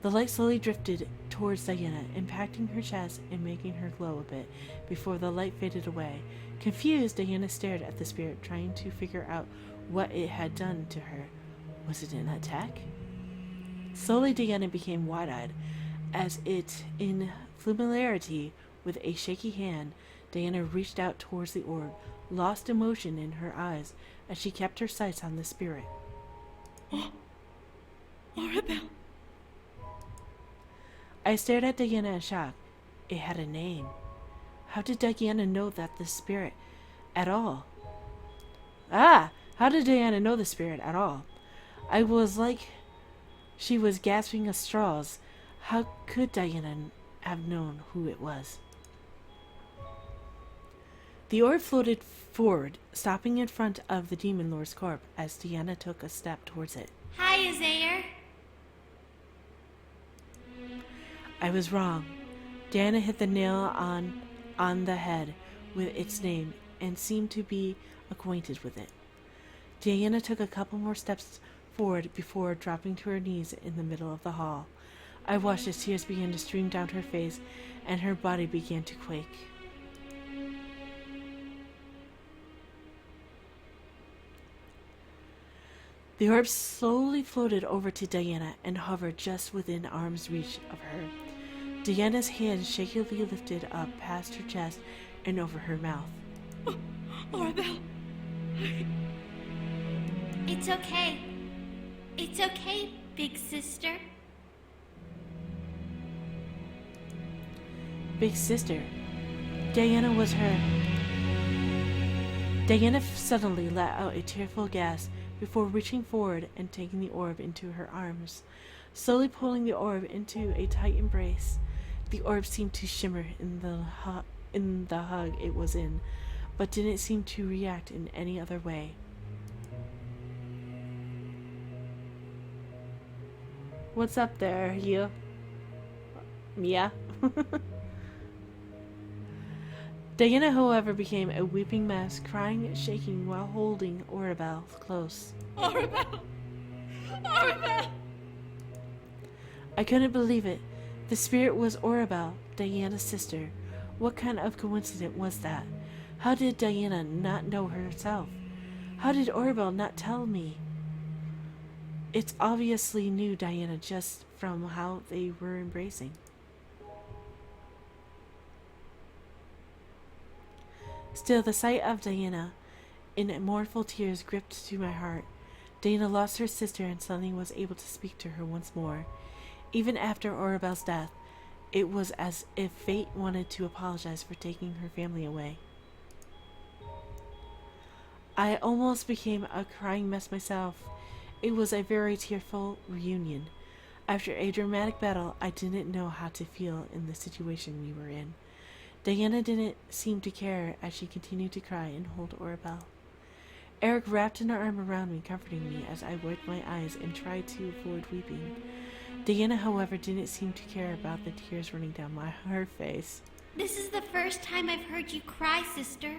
The light slowly drifted towards Diana, impacting her chest and making her glow a bit before the light faded away. Confused, Diana stared at the spirit, trying to figure out what it had done to her. Was it an attack? Slowly, Diana became wide-eyed, as it, in familiarity with a shaky hand, Diana reached out towards the orb, lost emotion in her eyes as she kept her sights on the spirit. Oh, Arabelle. I stared at Diana in shock. It had a name. How did Diana know that the spirit at all? How did Diana know the spirit at all? I was like she was gasping at straws. How could Diana have known who it was? The orb floated forward, stopping in front of the demon lord's corpse as Diana took a step towards it. Hi, Zaire. I was wrong. Diana hit the nail on the head with its name and seemed to be acquainted with it. Diana took a couple more steps forward before dropping to her knees in the middle of the hall. I watched as tears began to stream down her face and her body began to quake. The orb slowly floated over to Diana and hovered just within arm's reach of her. Diana's hand shakily lifted up past her chest and over her mouth. Arabelle! It's okay. It's okay, big sister. Big sister. Diana was her. Diana suddenly let out a tearful gasp before reaching forward and taking the orb into her arms, slowly pulling the orb into a tight embrace. The orb seemed to shimmer in the hug it was in, but didn't seem to react in any other way. What's up there, you? Mia? Diana, however, became a weeping mess, crying and shaking while holding Arabelle close. Arabelle! Arabelle! I couldn't believe it. The spirit was Arabelle, Diana's sister. What kind of coincidence was that? How did Diana not know herself? How did Orbel not tell me? It's obviously knew Diana just from how they were embracing. Still, the sight of Diana in mournful tears gripped to my heart. Diana lost her sister and suddenly was able to speak to her once more. Even after Orbel's death, it was as if fate wanted to apologize for taking her family away. I almost became a crying mess myself. It was a very tearful reunion. After a dramatic battle, I didn't know how to feel in the situation we were in. Diana didn't seem to care as she continued to cry and hold Orbel. Erik wrapped an arm around me, comforting me as I wiped my eyes and tried to avoid weeping. Diana, however, didn't seem to care about the tears running down her face. This is the first time I've heard you cry, sister.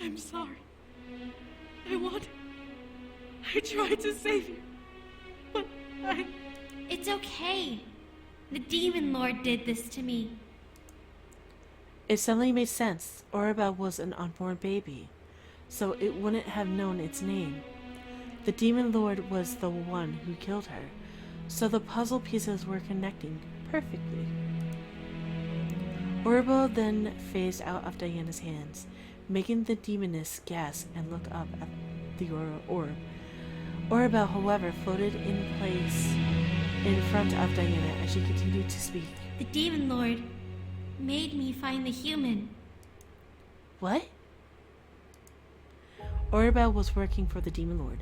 I'm sorry. I tried to save you, but It's okay. The Demon Lord did this to me. It suddenly made sense. Orbel was an unborn baby, so it wouldn't have known its name. The Demon Lord was the one who killed her, so the puzzle pieces were connecting perfectly. Orbel then phased out of Diana's hands, making the demoness gasp and look up at the orb. Orbel, however, floated in place in front of Diana as she continued to speak. The Demon Lord made me find the human. What? Orbel was working for the Demon Lord.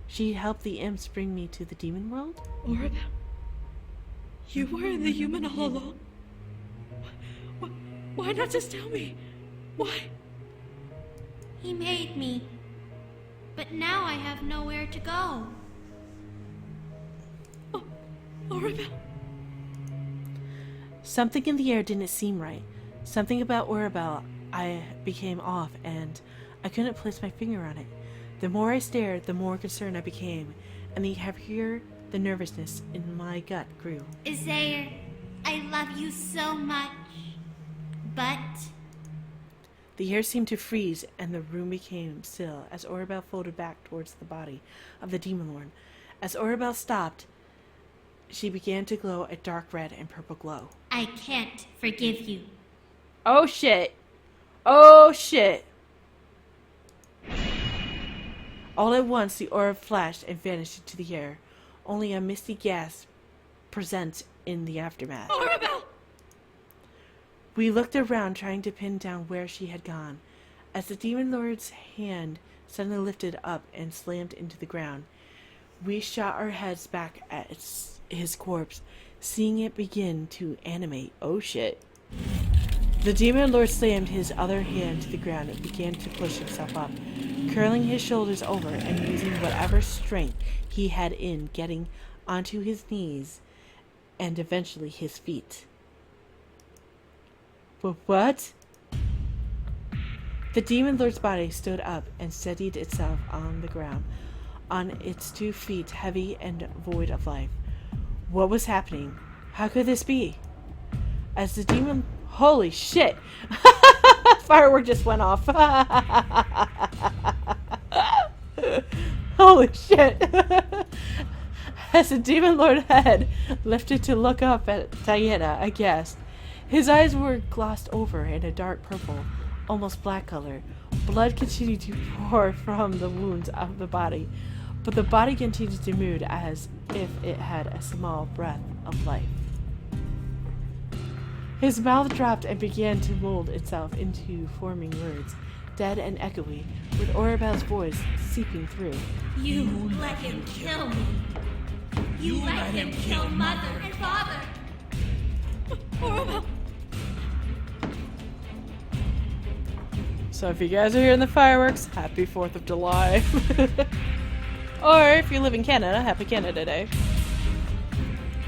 She helped the imps bring me to the demon world? Orbel, you were the human all along? Why not just tell me? Why? He made me. But now I have nowhere to go. Orbel. Something in the air didn't seem right. Something about Orbel I became off, and I couldn't place my finger on it. The more I stared, the more concerned I became, and the heavier the nervousness in my gut grew. Isaiah, I love you so much. But the air seemed to freeze, and the room became still as Orbel folded back towards the body of the Demon Lord. As Orbel stopped, she began to glow a dark red and purple glow. I can't forgive you. Oh shit! Oh shit! All at once, the orb flashed and vanished into the air. Only a misty gasp present in the aftermath. Orbel! We looked around, trying to pin down where she had gone. As the Demon Lord's hand suddenly lifted up and slammed into the ground, we shot our heads back at his corpse, seeing it begin to animate. Oh shit. The Demon Lord slammed his other hand to the ground and began to push himself up, curling his shoulders over and using whatever strength he had in getting onto his knees and eventually his feet. What? The Demon Lord's body stood up and steadied itself on the ground, on its 2 feet, heavy and void of life. What was happening? How could this be? As the demon... Holy shit! Firework just went off. Holy shit! As the Demon Lord head lifted to look up at Diana, I guessed. His eyes were glossed over in a dark purple, almost black color. Blood continued to pour from the wounds of the body, but the body continued to move as if it had a small breath of life. His mouth dropped and began to mold itself into forming words, dead and echoey, with Orbel's voice seeping through. You let him kill me. You let him kill mother and father. Orbel! So if you guys are hearing the fireworks, happy 4th of July. Or if you live in Canada, happy Canada Day.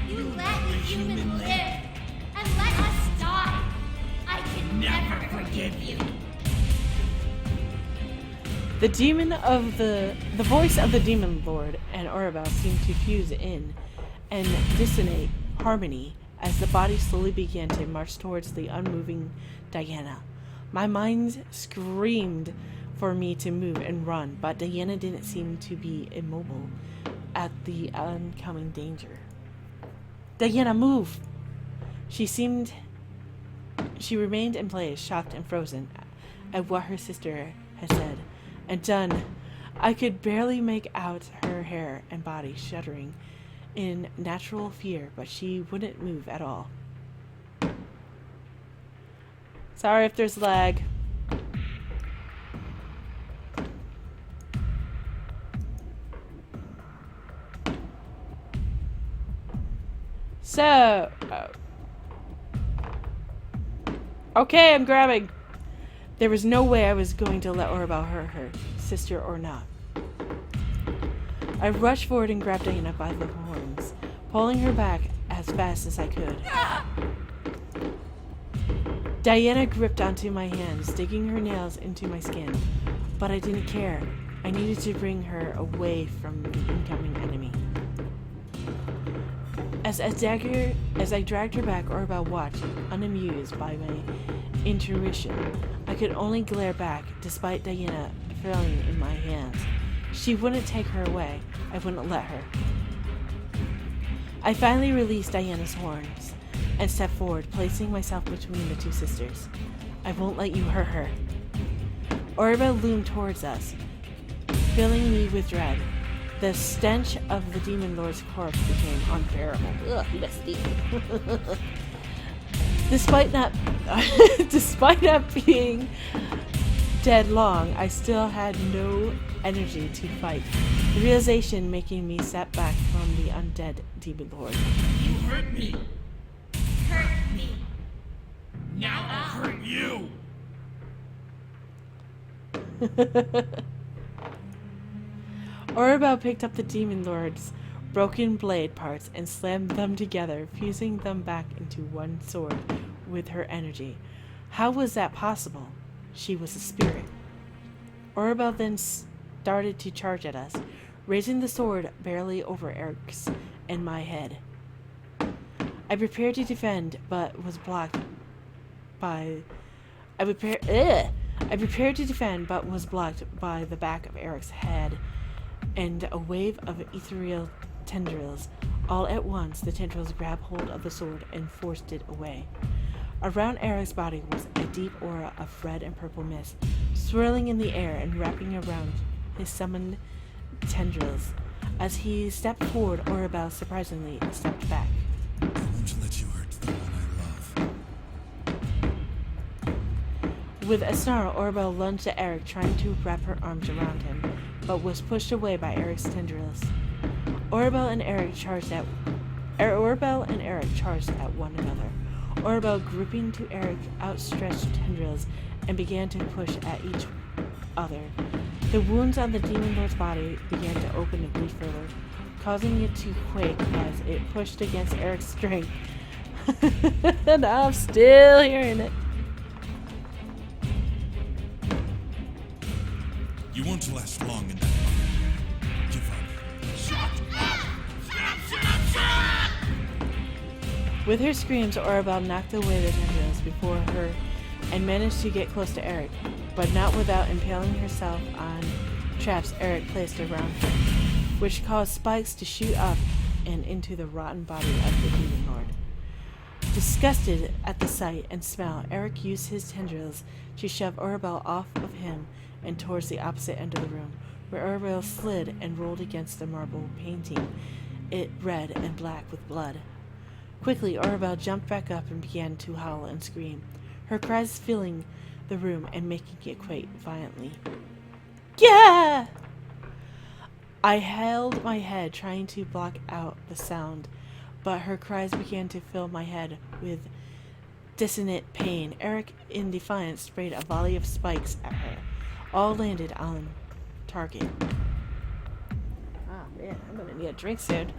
You let the human live and let us die. I can never forgive you. The voice of the Demon Lord and Orbel seemed to fuse in and dissonate harmony as the body slowly began to march towards the unmoving Diana. My mind screamed for me to move and run, but Diana didn't seem to be immobile at the oncoming danger. Diana, move! She remained in place, shocked and frozen at what her sister had said and done. I could barely make out her hair and body shuddering in natural fear, but she wouldn't move at all. Sorry if there's lag. So, okay, I'm grabbing. There was no way I was going to let Orabel hurt her, sister or not. I rushed forward and grabbed Diana by the horns, pulling her back as fast as I could. Diana gripped onto my hands, digging her nails into my skin, but I didn't care. I needed to bring her away from the incoming enemy. As I dragged her back, Orabel watched, unamused by my intuition. I could only glare back, despite Diana failing in my hands. She wouldn't take her away. I wouldn't let her. I finally released Diana's horns and stepped forward, placing myself between the two sisters. I won't let you hurt her. Orabel loomed towards us, filling me with dread. The stench of the Demon Lord's corpse became unbearable. Ugh, nasty. Despite not being dead long, I still had no energy to fight. The realization making me step back from the undead Demon Lord. You hurt me. Hurt me. Now I'll hurt you. Orabel picked up the Demon Lord's broken blade parts and slammed them together, fusing them back into one sword with her energy. How was that possible? She was a spirit. Orabel then started to charge at us, raising the sword barely over Erik's and my head. I prepared to defend, but was blocked by the back of Erik's head and a wave of ethereal tendrils. All at once, the tendrils grabbed hold of the sword and forced it away. Around Erik's body was a deep aura of red and purple mist, swirling in the air and wrapping around his summoned tendrils. As he stepped forward, Orabel surprisingly stepped back. I won't let you hurt the one I love. With a snarl, Orabel lunged at Erik, trying to wrap her arms around him, but was pushed away by Erik's tendrils. Orabel and Erik charged at one another. Orabel gripping to Erik's outstretched tendrils and began to push at each other. The wounds on the Demon Lord's body began to open and bleed further, causing it to quake as it pushed against Erik's strength. And I'm still hearing it. You won't last long in that moment. Give up. Shut up! Shut! With her screams, Orabel knocked away the tendrils before her and managed to get close to Erik, but not without impaling herself on traps Erik placed around her, which caused spikes to shoot up and into the rotten body of the Demon Lord. Disgusted at the sight and smell, Erik used his tendrils to shove Orabel off of him and towards the opposite end of the room, where Orabel slid and rolled against the marble painting, it red and black with blood. Quickly, Orabel jumped back up and began to howl and scream, her cries filling the room and making it quake violently. Yeah! I held my head, trying to block out the sound, but her cries began to fill my head with dissonant pain. Erik, in defiance, sprayed a volley of spikes at her. All landed on target. Oh man, I'm gonna need a drink soon.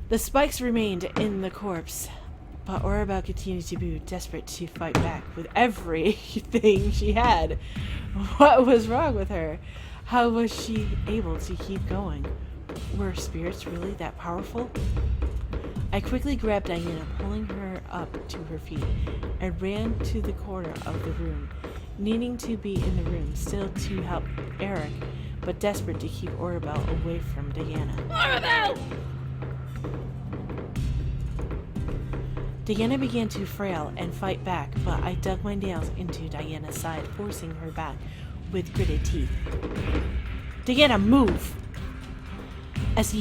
The spikes remained in the corpse, but Orabel continued to be desperate to fight back with everything she had. What was wrong with her? How was she able to keep going? Were spirits really that powerful? I quickly grabbed Diana, pulling her up to her feet, and ran to the corner of the room, needing to be in the room still to help Erik, but desperate to keep Orabelle away from Diana. Orabelle! Diana began to frail and fight back, but I dug my nails into Diana's side, forcing her back with gritted teeth. Diana, move! As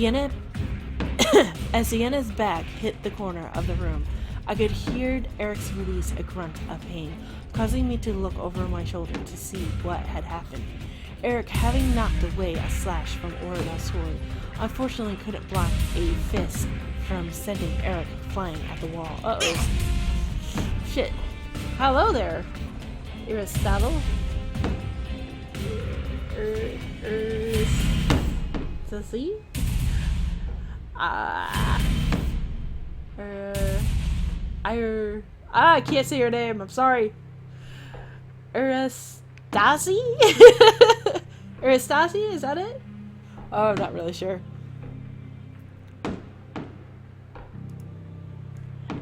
Diana's back hit the corner of the room, I could hear Erik's release a grunt of pain, causing me to look over my shoulder to see what had happened. Erik, having knocked away a slash from Orabelle's sword, unfortunately couldn't block a fist from sending Erik flying at the wall. Uh-oh. Shit. Hello there, Aristotle. Sissy? I can't say her name. I'm sorry. Eristasi? Eristasi? Is that it? Oh, I'm not really sure.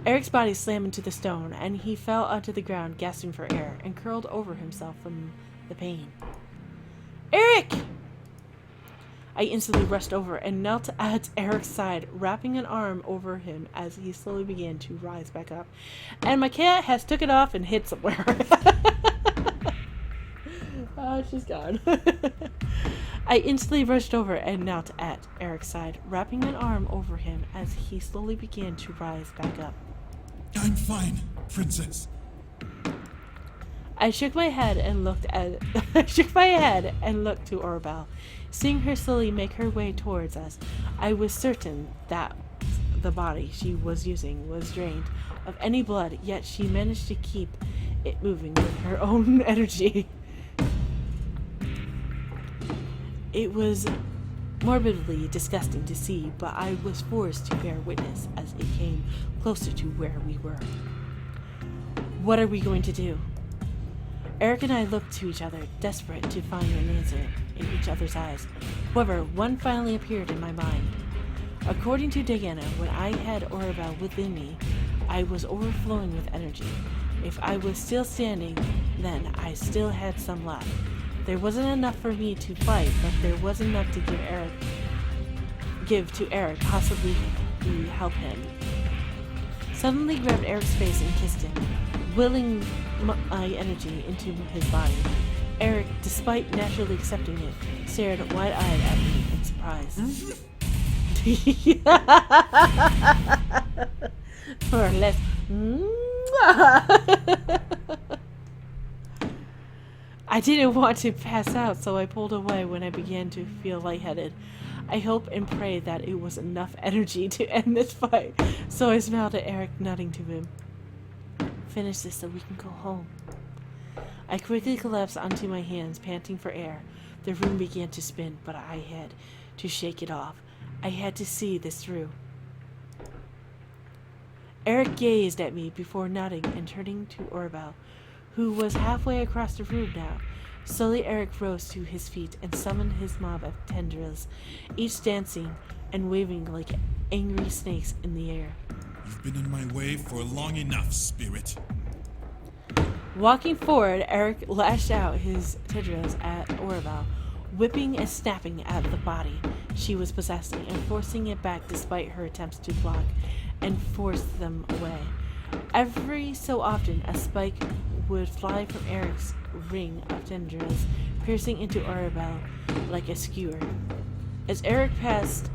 Erik's body slammed into the stone, and he fell onto the ground, gasping for air, and curled over himself from the pain. Erik! I instantly rushed over and knelt at Erik's side, wrapping an arm over him as he slowly began to rise back up. And my cat has took it off and hid somewhere. Oh, she's gone. I instantly rushed over and knelt at Erik's side, wrapping an arm over him as he slowly began to rise back up. I'm fine, princess. I shook my head and looked to Orabelle. Seeing her slowly make her way towards us, I was certain that the body she was using was drained of any blood, yet she managed to keep it moving with her own energy. It was morbidly disgusting to see, but I was forced to bear witness as it came closer to where we were. What are we going to do? Erik and I looked to each other, desperate to find an answer in each other's eyes. However, one finally appeared in my mind. According to Diana, when I had Orabelle within me, I was overflowing with energy. If I was still standing, then I still had some left. There wasn't enough for me to fight, but there was enough to give to Erik, possibly help him. Suddenly grabbed Erik's face and kissed him, willing my energy into his body. Erik, despite naturally accepting it, stared wide-eyed at me in surprise. Or less. I didn't want to pass out, so I pulled away when I began to feel lightheaded. I hope and pray that it was enough energy to end this fight, so I smiled at Erik, nodding to him. Finish this so we can go home. I quickly collapsed onto my hands, panting for air. The room began to spin, but I had to shake it off. I had to see this through. Erik gazed at me before nodding and turning to Orabelle, who was halfway across the room now. Slowly Erik rose to his feet and summoned his mob of tendrils, each dancing and waving like angry snakes in the air. You've been in my way for long enough, spirit. Walking forward, Erik lashed out his tendrils at Orabelle, whipping and snapping at the body she was possessing and forcing it back despite her attempts to block and force them away. Every so often, a spike would fly from Erik's ring of tendrils, piercing into Orabelle like a skewer. As Erik passed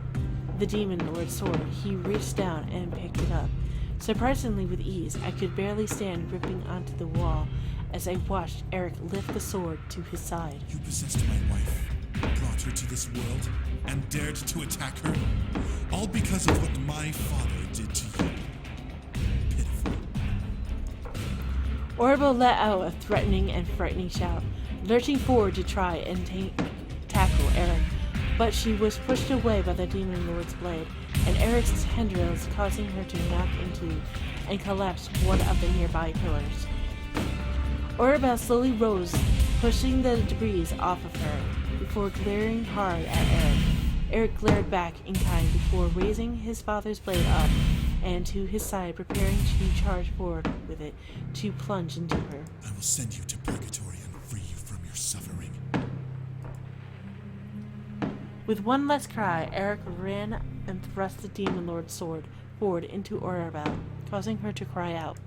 the demon lord's sword, he reached down and picked it up. Surprisingly with ease, I could barely stand gripping onto the wall as I watched Erik lift the sword to his side. You possessed my wife, brought her to this world, and dared to attack her, all because of what my father did to you. Pitiful. Orabelle let out a threatening and frightening shout, lurching forward to try and tackle Erik, but she was pushed away by the demon lord's blade, and Erik's tendrils causing her to knock into and collapse one of the nearby pillars. Orabelle slowly rose, pushing the debris off of her, before glaring hard at Erik. Erik glared back in kind before raising his father's blade up and to his side, preparing to charge forward with it to plunge into her. I will send you to purgatory and free you from your suffering. With one last cry, Erik ran and thrust the Demon Lord's sword forward into Orabel, causing her to cry out.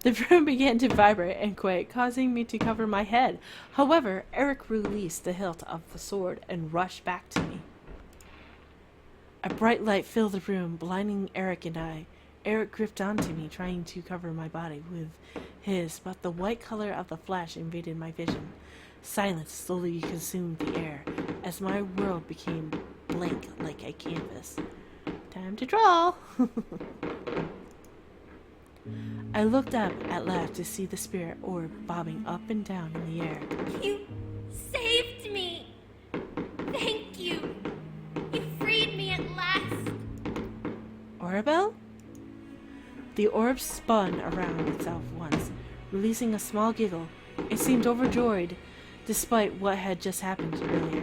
The room began to vibrate and quake, causing me to cover my head. However, Erik released the hilt of the sword and rushed back to me. A bright light filled the room, blinding Erik and I. Erik gripped onto me, trying to cover my body with his, but the white color of the flash invaded my vision. Silence slowly consumed the air, as my world became blank like a canvas. Time to draw! I looked up at last to see the spirit orb bobbing up and down in the air. You saved me! Thank you! You freed me at last! Orabel? The orb spun around itself once, releasing a small giggle. It seemed overjoyed, despite what had just happened earlier.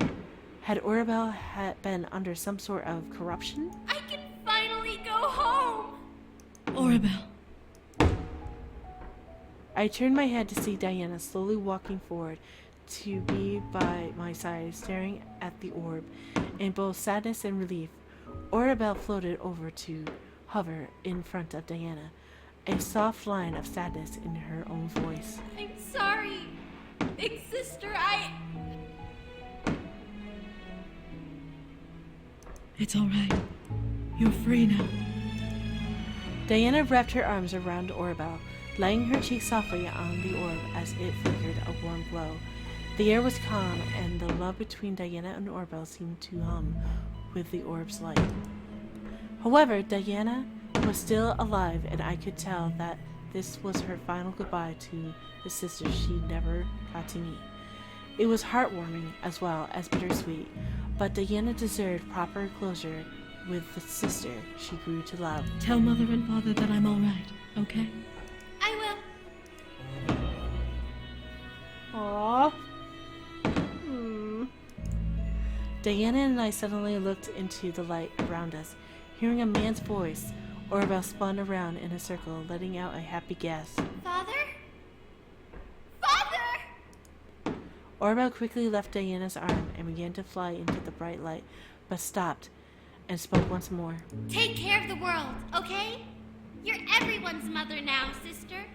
Had Orabel been under some sort of corruption? I can finally go home! Orabel. I turned my head to see Diana slowly walking forward to be by my side, staring at the orb in both sadness and relief. Orabel floated over to hover in front of Diana, a soft line of sadness in her own voice. I'm sorry, big sister, It's alright. You're free now. Diana wrapped her arms around Orabel, laying her cheek softly on the orb as it flickered a warm glow. The air was calm, and the love between Diana and Orabel seemed to hum with the orb's light. However, Diana was still alive, and I could tell that this was her final goodbye to the sister she never got to meet. It was heartwarming as well as bittersweet, but Diana deserved proper closure with the sister she grew to love. Tell Mother and Father that I'm alright, okay? I will. Aww. Diana and I suddenly looked into the light around us, hearing a man's voice. Orabel spun around in a circle, letting out a happy gasp. Father? Father! Orabel quickly left Diana's arm and began to fly into the bright light, but stopped and spoke once more. Take care of the world, okay? You're everyone's mother now, sister.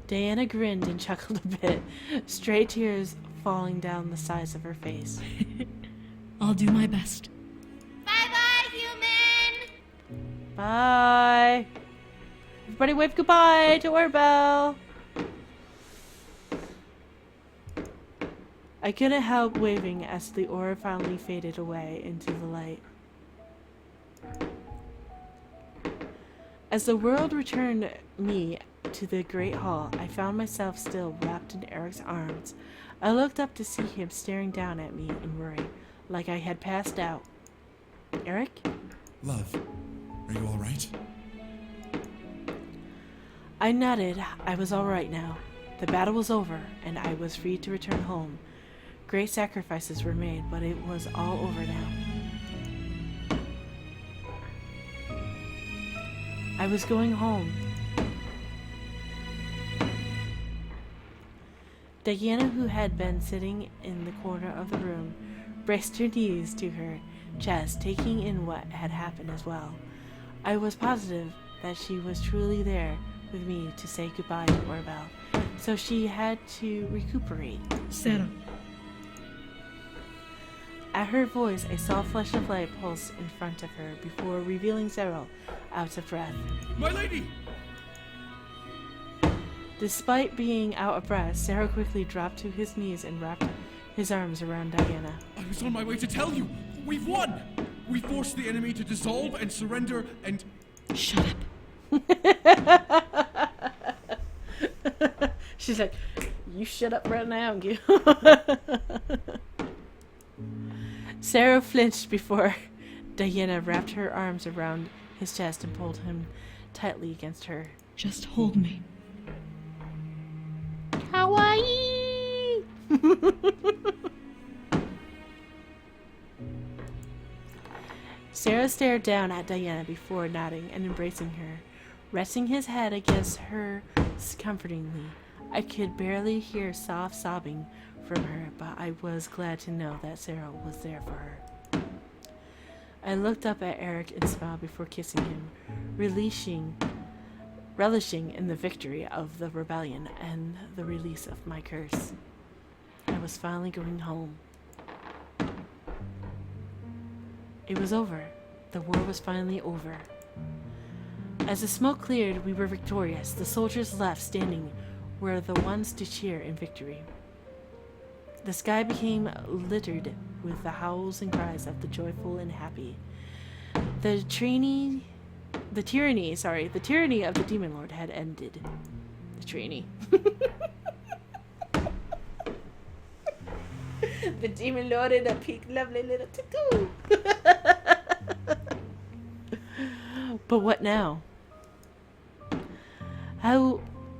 Diana grinned and chuckled a bit, stray tears falling down the sides of her face. I'll do my best. Bye-bye, human! Bye! Everybody wave goodbye to Orabel! I couldn't help waving as the orb finally faded away into the light. As the world returned me to the great hall, I found myself still wrapped in Erik's arms. I looked up to see him staring down at me in worry, like I had passed out. Erik? Love, are you alright? I nodded. I was alright now. The battle was over, and I was free to return home. Great sacrifices were made, but it was all over now. I was going home. Diana, who had been sitting in the corner of the room, braced her knees to her chest, taking in what had happened as well. I was positive that she was truly there with me to say goodbye to Orabel, so she had to recuperate. Sarah. At her voice, a soft flash of light pulsed in front of her before revealing Zero, out of breath. My lady! Despite being out of breath, Sarah quickly dropped to his knees and wrapped his arms around Diana. I was on my way to tell you! We've won! We forced the enemy to dissolve and surrender and... Shut up. She's like, you shut up right now, Gil. Sarah flinched before Diana wrapped her arms around his chest and pulled him tightly against her. Just hold me. Kawaii! Sarah stared down at Diana before nodding and embracing her, resting his head against hers comfortingly. I could barely hear soft sobbing from her, but I was glad to know that Sarah was there for her. I looked up at Erik and smiled before kissing him, relishing in the victory of the rebellion and the release of my curse. I was finally going home. It was over. The war was finally over. As the smoke cleared, we were victorious. The soldiers left standing were the ones to cheer in victory. The sky became littered with the howls and cries of the joyful and happy. The tyranny of the demon lord had ended. The tyranny. The demon lord in a pink, lovely little tattoo. But what now?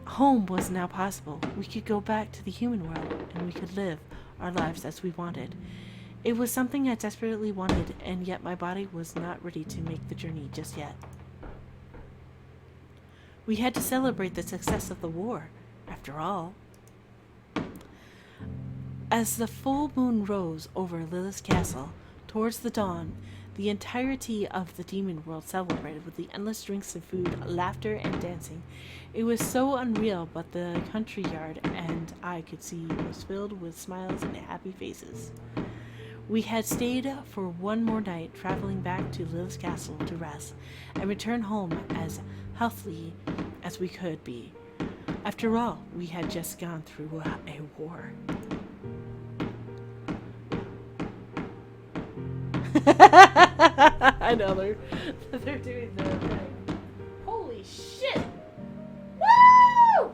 Home was now possible. We could go back to the human world, and we could live our lives as we wanted. It was something I desperately wanted, and yet my body was not ready to make the journey just yet. We had to celebrate the success of the war, after all. As the full moon rose over Lilith's castle towards the dawn, the entirety of the demon world celebrated with the endless drinks and food, laughter and dancing. It was so unreal, but the country yard and I could see was filled with smiles and happy faces. We had stayed for one more night, traveling back to Lilith's castle to rest and return home as healthy as we could be. After all, we had just gone through a war. I know they're doing their thing. Holy shit! Woo!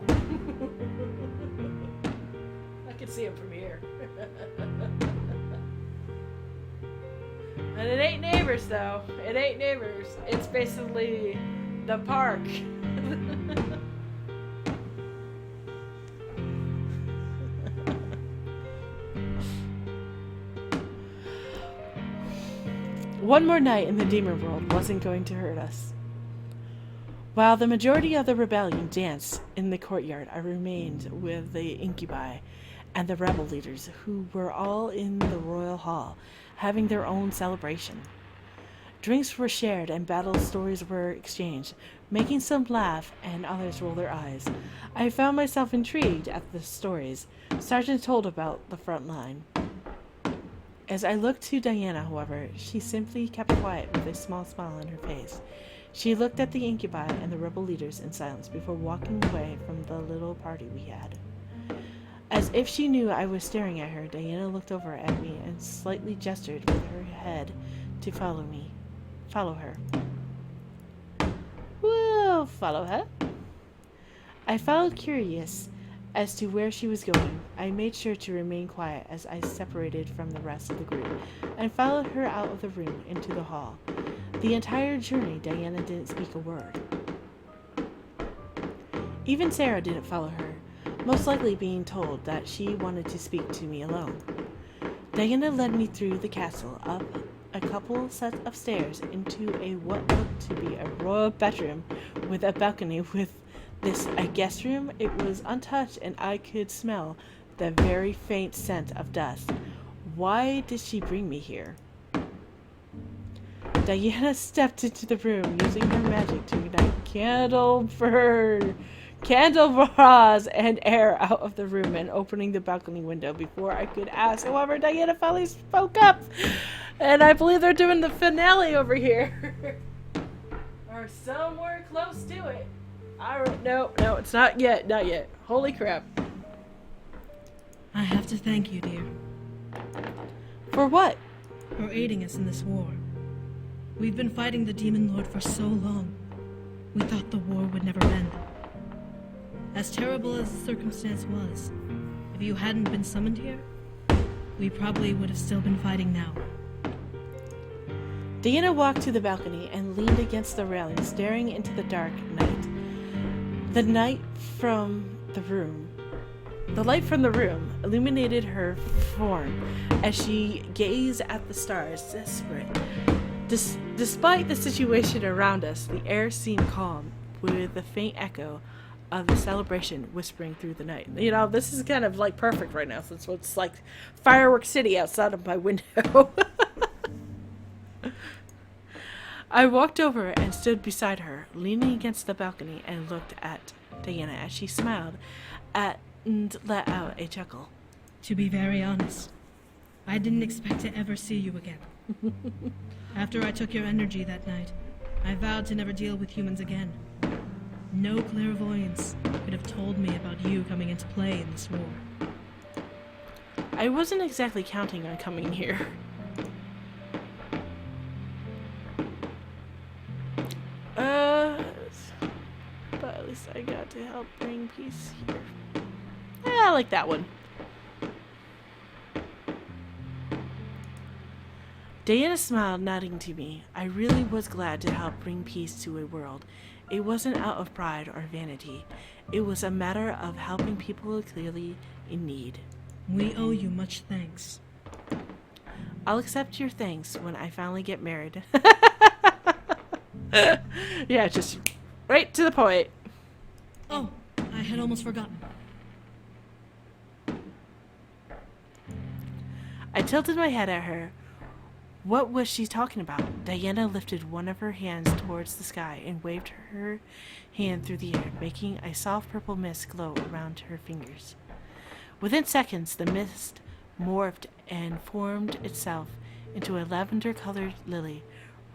I can see them from here. And it ain't neighbors though. It ain't neighbors. It's basically the park. One more night in the demon world wasn't going to hurt us. While the majority of the rebellion danced in the courtyard, I remained with the incubi and the rebel leaders, who were all in the royal hall, having their own celebration. Drinks were shared and battle stories were exchanged, making some laugh and others roll their eyes. I found myself intrigued at the stories Sergeant told about the front line. As I looked to Diana, however, she simply kept quiet with a small smile on her face. She looked at the incubi and the rebel leaders in silence before walking away from the little party we had. As if she knew I was staring at her, Diana looked over at me and slightly gestured with her head to follow her. We'll follow her. I followed, curious as to where she was going. I made sure to remain quiet as I separated from the rest of the group and followed her out of the room into the hall. The entire journey, Diana didn't speak a word. Even Sarah didn't follow her, most likely being told that she wanted to speak to me alone. Diana led me through the castle, up a couple sets of stairs into what looked to be a royal bedroom with a balcony with a guest room. It was untouched and I could smell the very faint scent of dust. Why did she bring me here? Diana stepped into the room using her magic to ignite candelabras and air out of the room and opening the balcony window before I could ask. However, Diana finally spoke up, and I believe they're doing the finale over here. Or somewhere close to it. No, it's not yet. Holy crap. I have to thank you, dear. For what? For aiding us in this war. We've been fighting the Demon Lord for so long. We thought the war would never end. As terrible as the circumstance was, if you hadn't been summoned here, we probably would have still been fighting now. Diana walked to the balcony and leaned against the railing, staring into the dark night. The night from the room The light from the room illuminated her form as she gazed at the stars, desperate. Despite the situation around us, the air seemed calm, with the faint echo of the celebration whispering through the night. You know, this is kind of like perfect right now, since it's like fireworks city outside of my window. I walked over and stood beside her, leaning against the balcony, and looked at Diana as she smiled and let out a chuckle. To be very honest, I didn't expect to ever see you again. After I took your energy that night, I vowed to never deal with humans again. No clairvoyance could have told me about you coming into play in this war. I wasn't exactly counting on coming here. But at least I got to help bring peace here. I like that one. Diana smiled, nodding to me. I really was glad to help bring peace to a world. It wasn't out of pride or vanity. It was a matter of helping people clearly in need. We owe you much thanks. I'll accept your thanks when I finally get married. Yeah, just right to the point. Oh, I had almost forgotten. I tilted my head at her. What was she talking about? Diana lifted one of her hands towards the sky and waved her hand through the air, making a soft purple mist glow around her fingers. Within seconds, the mist morphed and formed itself into a lavender-colored lily,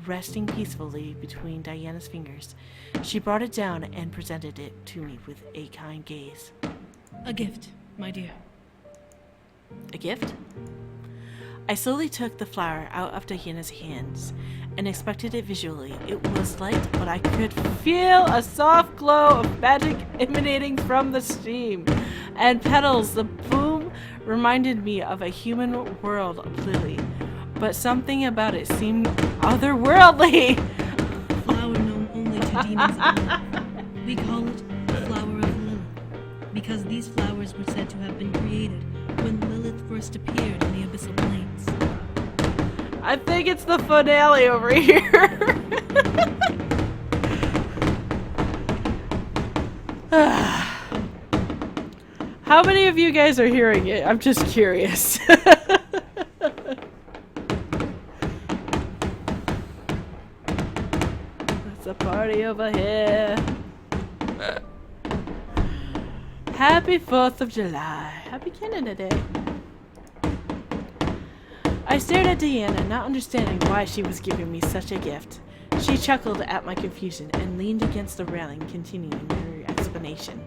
resting peacefully between Diana's fingers. She brought it down and presented it to me with a kind gaze. A gift, my dear. A gift? I slowly took the flower out of Diana's hands and inspected it visually. It was light, but I could feel a soft glow of magic emanating from the steam and petals. The bloom reminded me of a human world lily, but something about it seemed otherworldly. A flower known only to demons and Lilith. We call it the flower of Lilith, because these flowers were said to have been created when Lilith first appeared in the abyssal plains. I think it's the finale over here. How many of you guys are hearing it? I'm just curious. It's a party over here. Happy 4th of July. Happy Canada Day. I stared at Diana, not understanding why she was giving me such a gift. She chuckled at my confusion and leaned against the railing, continuing her explanation.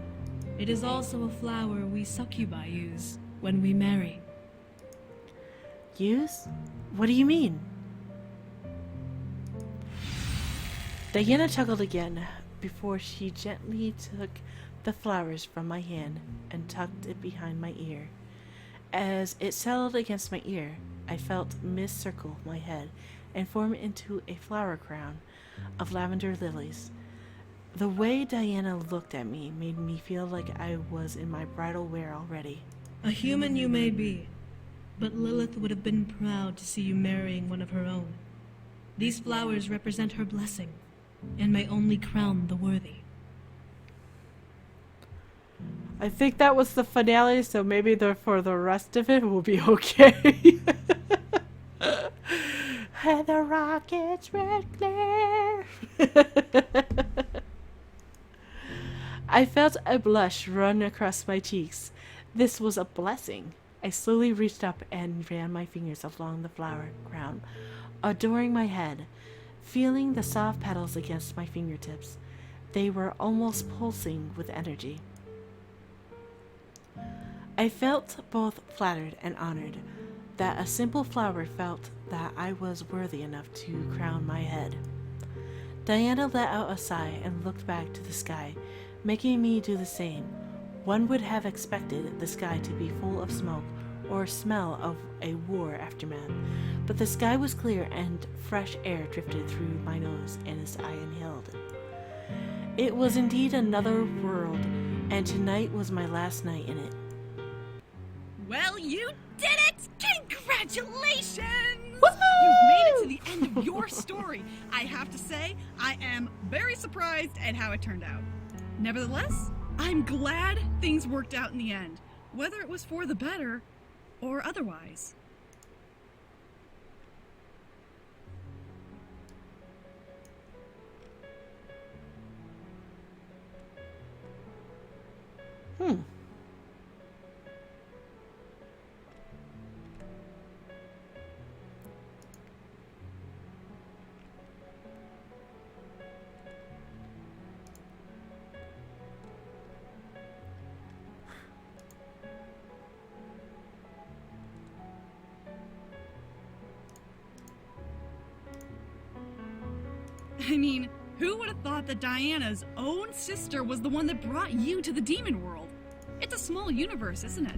It is also a flower we succubi use when we marry. Use? What do you mean? Diana chuckled again before she gently took the flowers from my hand and tucked it behind my ear. As it settled against my ear, I felt mist circle my head and form into a flower crown of lavender lilies. The way Diana looked at me made me feel like I was in my bridal wear already. A human you may be, but Lilith would have been proud to see you marrying one of her own. These flowers represent her blessing, and may only crown the worthy. I think that was the finale, so maybe for the rest of it will be okay. And the rocket's red glare. I felt a blush run across my cheeks. This was a blessing. I slowly reached up and ran my fingers along the flower crown, adoring my head, feeling the soft petals against my fingertips. They were almost pulsing with energy. I felt both flattered and honored that a simple flower felt that I was worthy enough to crown my head. Diana let out a sigh and looked back to the sky, making me do the same. One would have expected the sky to be full of smoke or smell of a war aftermath, but the sky was clear and fresh air drifted through my nose and as I inhaled it. It was indeed another world, and tonight was my last night in it. You did it! Congratulations! You've made it to the end of your story. I have to say, I am very surprised at how it turned out. Nevertheless, I'm glad things worked out in the end, whether it was for the better or otherwise. I mean, who would have thought that Diana's own sister was the one that brought you to the demon world? It's a small universe, isn't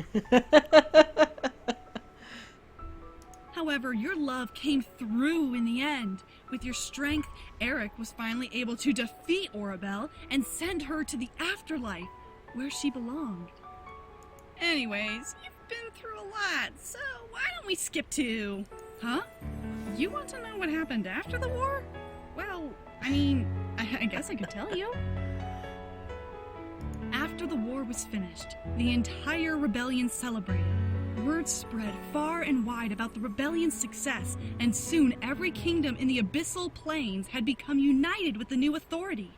it? However, your love came through in the end. With your strength, Erik was finally able to defeat Orabelle and send her to the afterlife, where she belonged. Anyways, you've been through a lot, so why don't we skip to... Huh? You want to know what happened after the war? Well, I mean, I guess I could tell you. After the war was finished, the entire rebellion celebrated. Word spread far and wide about the rebellion's success, and soon every kingdom in the abyssal plains had become united with the new authority.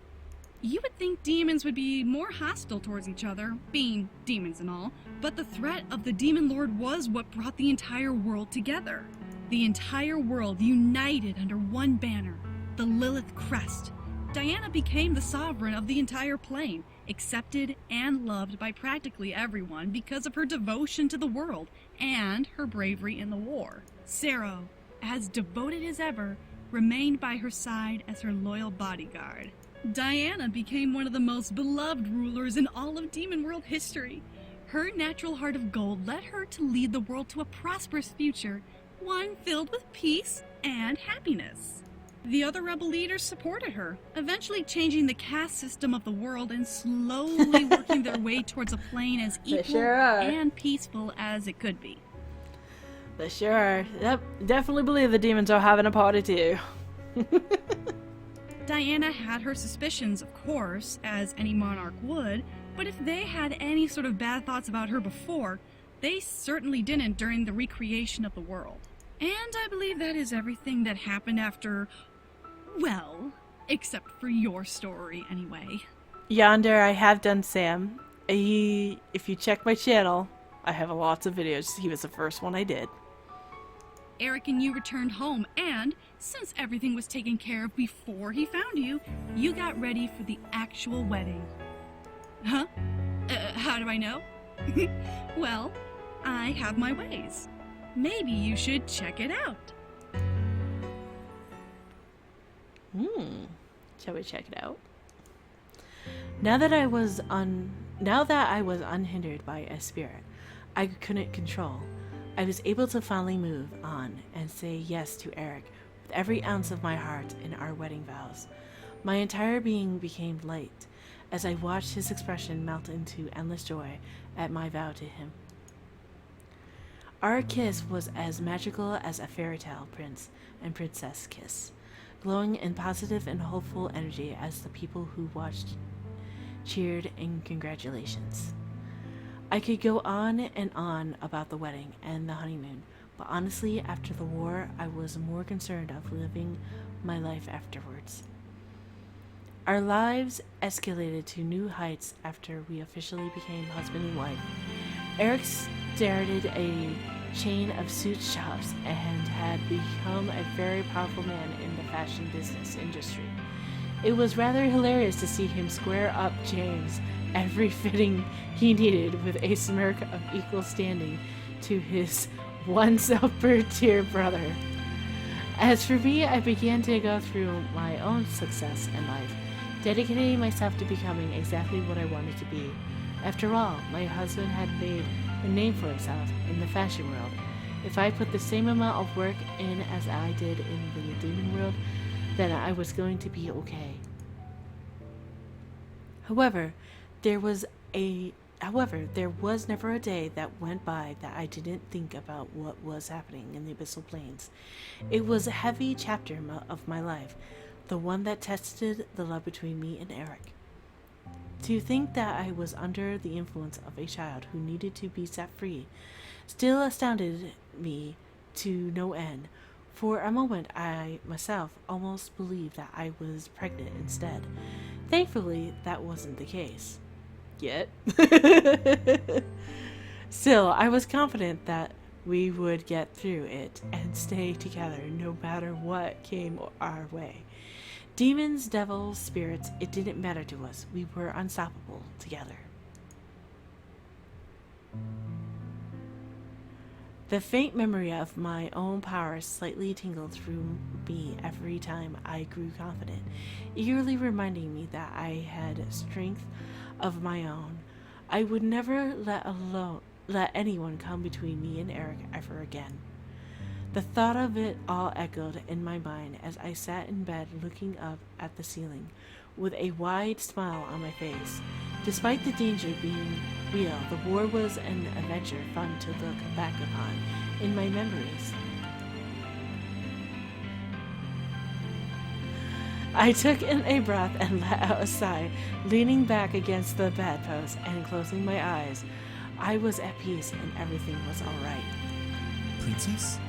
You would think demons would be more hostile towards each other, being demons and all, but the threat of the Demon Lord was what brought the entire world together. The entire world united under one banner, the Lilith Crest. Diana became the sovereign of the entire plane, accepted and loved by practically everyone because of her devotion to the world and her bravery in the war. Sero, as devoted as ever, remained by her side as her loyal bodyguard. Diana became one of the most beloved rulers in all of Demon World history. Her natural heart of gold led her to lead the world to a prosperous future, one filled with peace and happiness. The other rebel leaders supported her, eventually changing the caste system of the world and slowly working their way towards a plane as equal and peaceful as it could be. They sure are. Yep, definitely believe the demons are having a party too. Diana had her suspicions, of course, as any monarch would, but if they had any sort of bad thoughts about her before, they certainly didn't during the recreation of the world. And I believe that is everything that happened after, well, except for your story anyway. Yonder, I have done Sam. If you check my channel, I have lots of videos. He was the first one I did. Erik and you returned home, and since everything was taken care of before he found you, you got ready for the actual wedding. Huh? How do I know? Well, I have my ways. Maybe you should check it out. Shall we check it out? Now that I was unhindered by a spirit I couldn't control, I was able to finally move on and say yes to Erik with every ounce of my heart in our wedding vows. My entire being became light as I watched his expression melt into endless joy at my vow to him. Our kiss was as magical as a fairy tale prince and princess kiss, glowing in positive and hopeful energy as the people who watched cheered in congratulations. I could go on and on about the wedding and the honeymoon, but honestly, after the war, I was more concerned of living my life afterwards. Our lives escalated to new heights after we officially became husband and wife. Erik started a chain of suit shops and had become a very powerful man in the fashion business industry. It was rather hilarious to see him square up James every fitting he needed with a smirk of equal standing to his once upper-tier brother. As for me, I began to go through my own success in life, dedicating myself to becoming exactly what I wanted to be. After all, my husband had made a name for himself in the fashion world. If I put the same amount of work in as I did in the demon world, then I was going to be okay. However, there was a there was never a day that went by that I didn't think about what was happening in the Abyssal Plains. It was a heavy chapter of my life, the one that tested the love between me and Erik. To think that I was under the influence of a child who needed to be set free still astounded me to no end. For a moment, I myself almost believed that I was pregnant instead. Thankfully, that wasn't the case. Yet. Still, I was confident that we would get through it and stay together no matter what came our way. Demons, devils, spirits, it didn't matter to us. We were unstoppable together. The faint memory of my own power slightly tingled through me every time I grew confident, eagerly reminding me that I had strength of my own. I would never let anyone come between me and Erik ever again. The thought of it all echoed in my mind as I sat in bed looking up at the ceiling, with a wide smile on my face. Despite the danger being real, the war was an adventure fun to look back upon in my memories. I took in a breath and let out a sigh, leaning back against the bedpost and closing my eyes. I was at peace and everything was all right. Princess?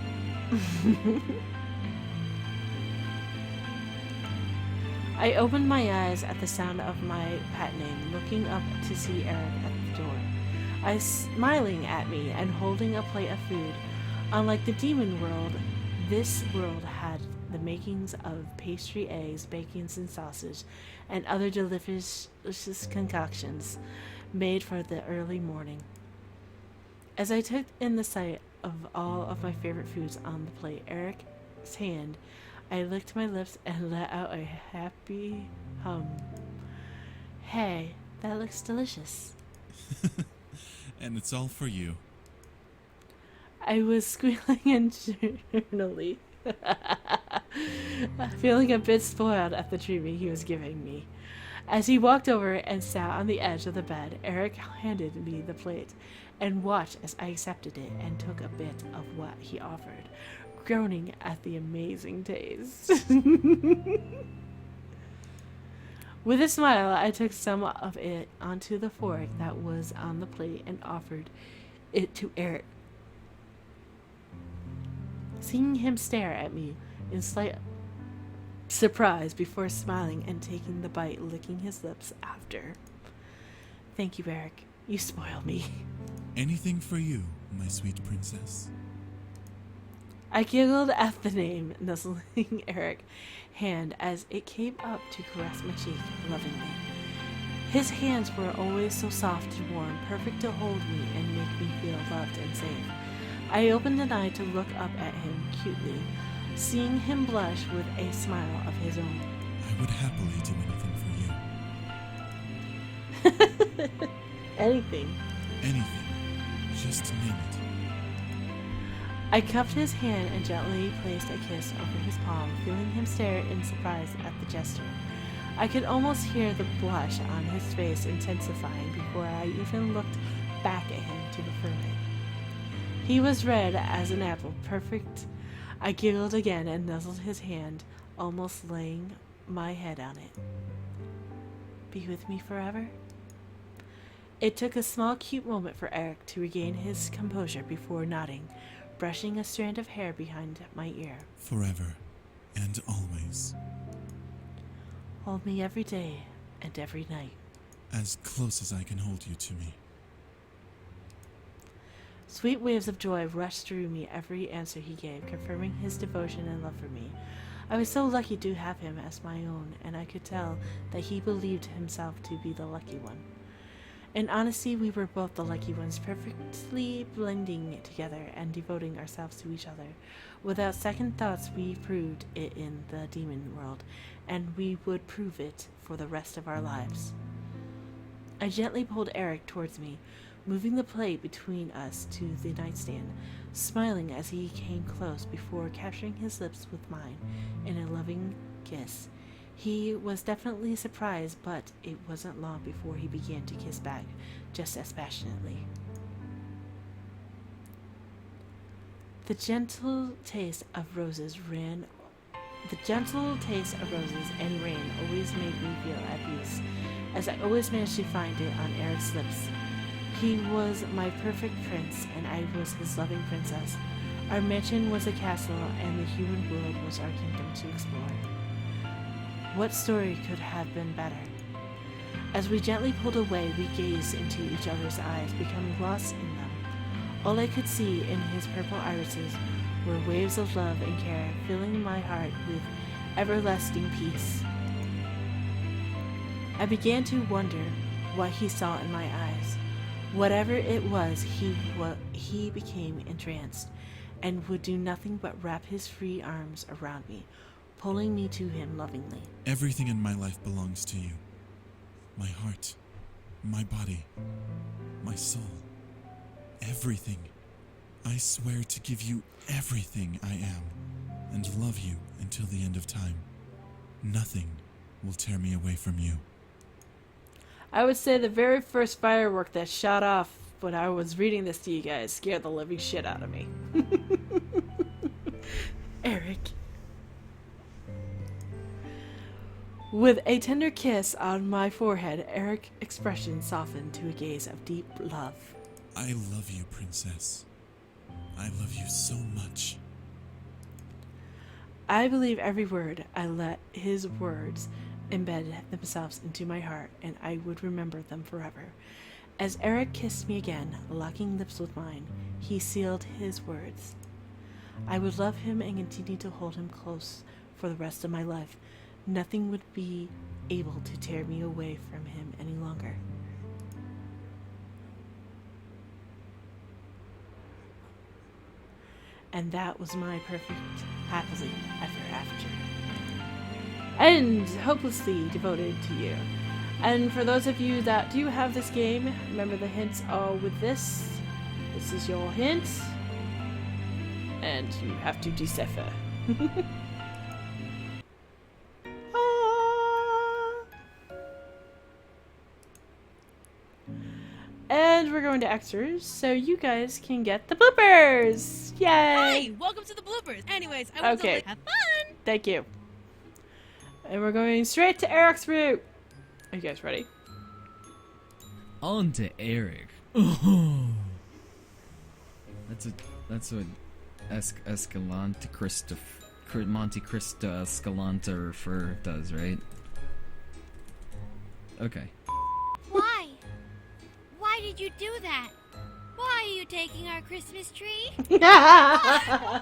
I opened my eyes at the sound of my pet name, looking up to see Erik at the door. I was smiling at me and holding a plate of food. Unlike the demon world, this world had the makings of pastry, eggs, bacon, and sausage, and other delicious concoctions made for the early morning. As I took in the sight of all of my favorite foods on the plate, Erik's hand, I licked my lips and let out a happy hum. Hey, that looks delicious. And it's all for you. I was squealing internally, feeling a bit spoiled at the treatment he was giving me. As he walked over and sat on the edge of the bed, Erik handed me the plate and watched as I accepted it and took a bit of what he offered, groaning at the amazing taste. With a smile, I took some of it onto the fork that was on the plate and offered it to Erik. Seeing him stare at me in slight surprise before smiling and taking the bite, licking his lips after. Thank you, Erik. You spoil me. Anything for you, my sweet princess. I giggled at the name, nuzzling Erik's hand as it came up to caress my cheek lovingly. His hands were always so soft and warm, perfect to hold me and make me feel loved and safe. I opened an eye to look up at him cutely, seeing him blush with a smile of his own. I would happily do anything for you. Anything. Anything. Just name it. I cupped his hand and gently placed a kiss over his palm, feeling him stare in surprise at the gesture. I could almost hear the blush on his face intensifying before I even looked back at him to confirm it. He was red as an apple, perfect. I giggled again and nuzzled his hand, almost laying my head on it. Be with me forever? It took a small, cute moment for Erik to regain his composure before nodding, brushing a strand of hair behind my ear. Forever and always. Hold me every day and every night. As close as I can hold you to me. Sweet waves of joy rushed through me every answer he gave, confirming his devotion and love for me. I was so lucky to have him as my own, and I could tell that he believed himself to be the lucky one. In honesty, we were both the lucky ones, perfectly blending together and devoting ourselves to each other. Without second thoughts, we proved it in the demon world, and we would prove it for the rest of our lives. I gently pulled Erik towards me, moving the plate between us to the nightstand, smiling as he came close before capturing his lips with mine in a loving kiss. He was definitely surprised, but it wasn't long before he began to kiss back just as passionately. The gentle taste of roses and rain always made me feel at peace, as I always managed to find it on Erik's lips. He was my perfect prince, and I was his loving princess. Our mansion was a castle, and the human world was our kingdom to explore. What story could have been better? As we gently pulled away, we gazed into each other's eyes, becoming lost in them. All I could see in his purple irises were waves of love and care, filling my heart with everlasting peace. I began to wonder what he saw in my eyes. Whatever it was, he became entranced, and would do nothing but wrap his free arms around me, pulling me to him lovingly. Everything in my life belongs to you. My heart, my body, my soul. Everything. I swear to give you everything I am, and love you until the end of time. Nothing will tear me away from you. I would say the very first firework that shot off when I was reading this to you guys scared the living shit out of me. Erik. With a tender kiss on my forehead, Erik's expression softened to a gaze of deep love. I love you, princess. I love you so much. I believe every word. I let his words embed themselves into my heart, and I would remember them forever. As Erik kissed me again, locking lips with mine, he sealed his words. I would love him and continue to hold him close for the rest of my life. Nothing would be able to tear me away from him any longer. And that was my perfect happily ever after. And hopelessly devoted to you. And for those of you that do have this game, remember the hints are with this. This is your hint. And you have to decipher. And we're going to extras, so you guys can get the bloopers! Yay! Hey, welcome to the bloopers. Anyways, I want to have fun. Thank you. And we're going straight to Erik's route. Are you guys ready? On to Erik. Oh. That's what Escalante Monte Cristo Escalante refer does, right? Okay. Why? Why did you do that? Why are you taking our Christmas tree? I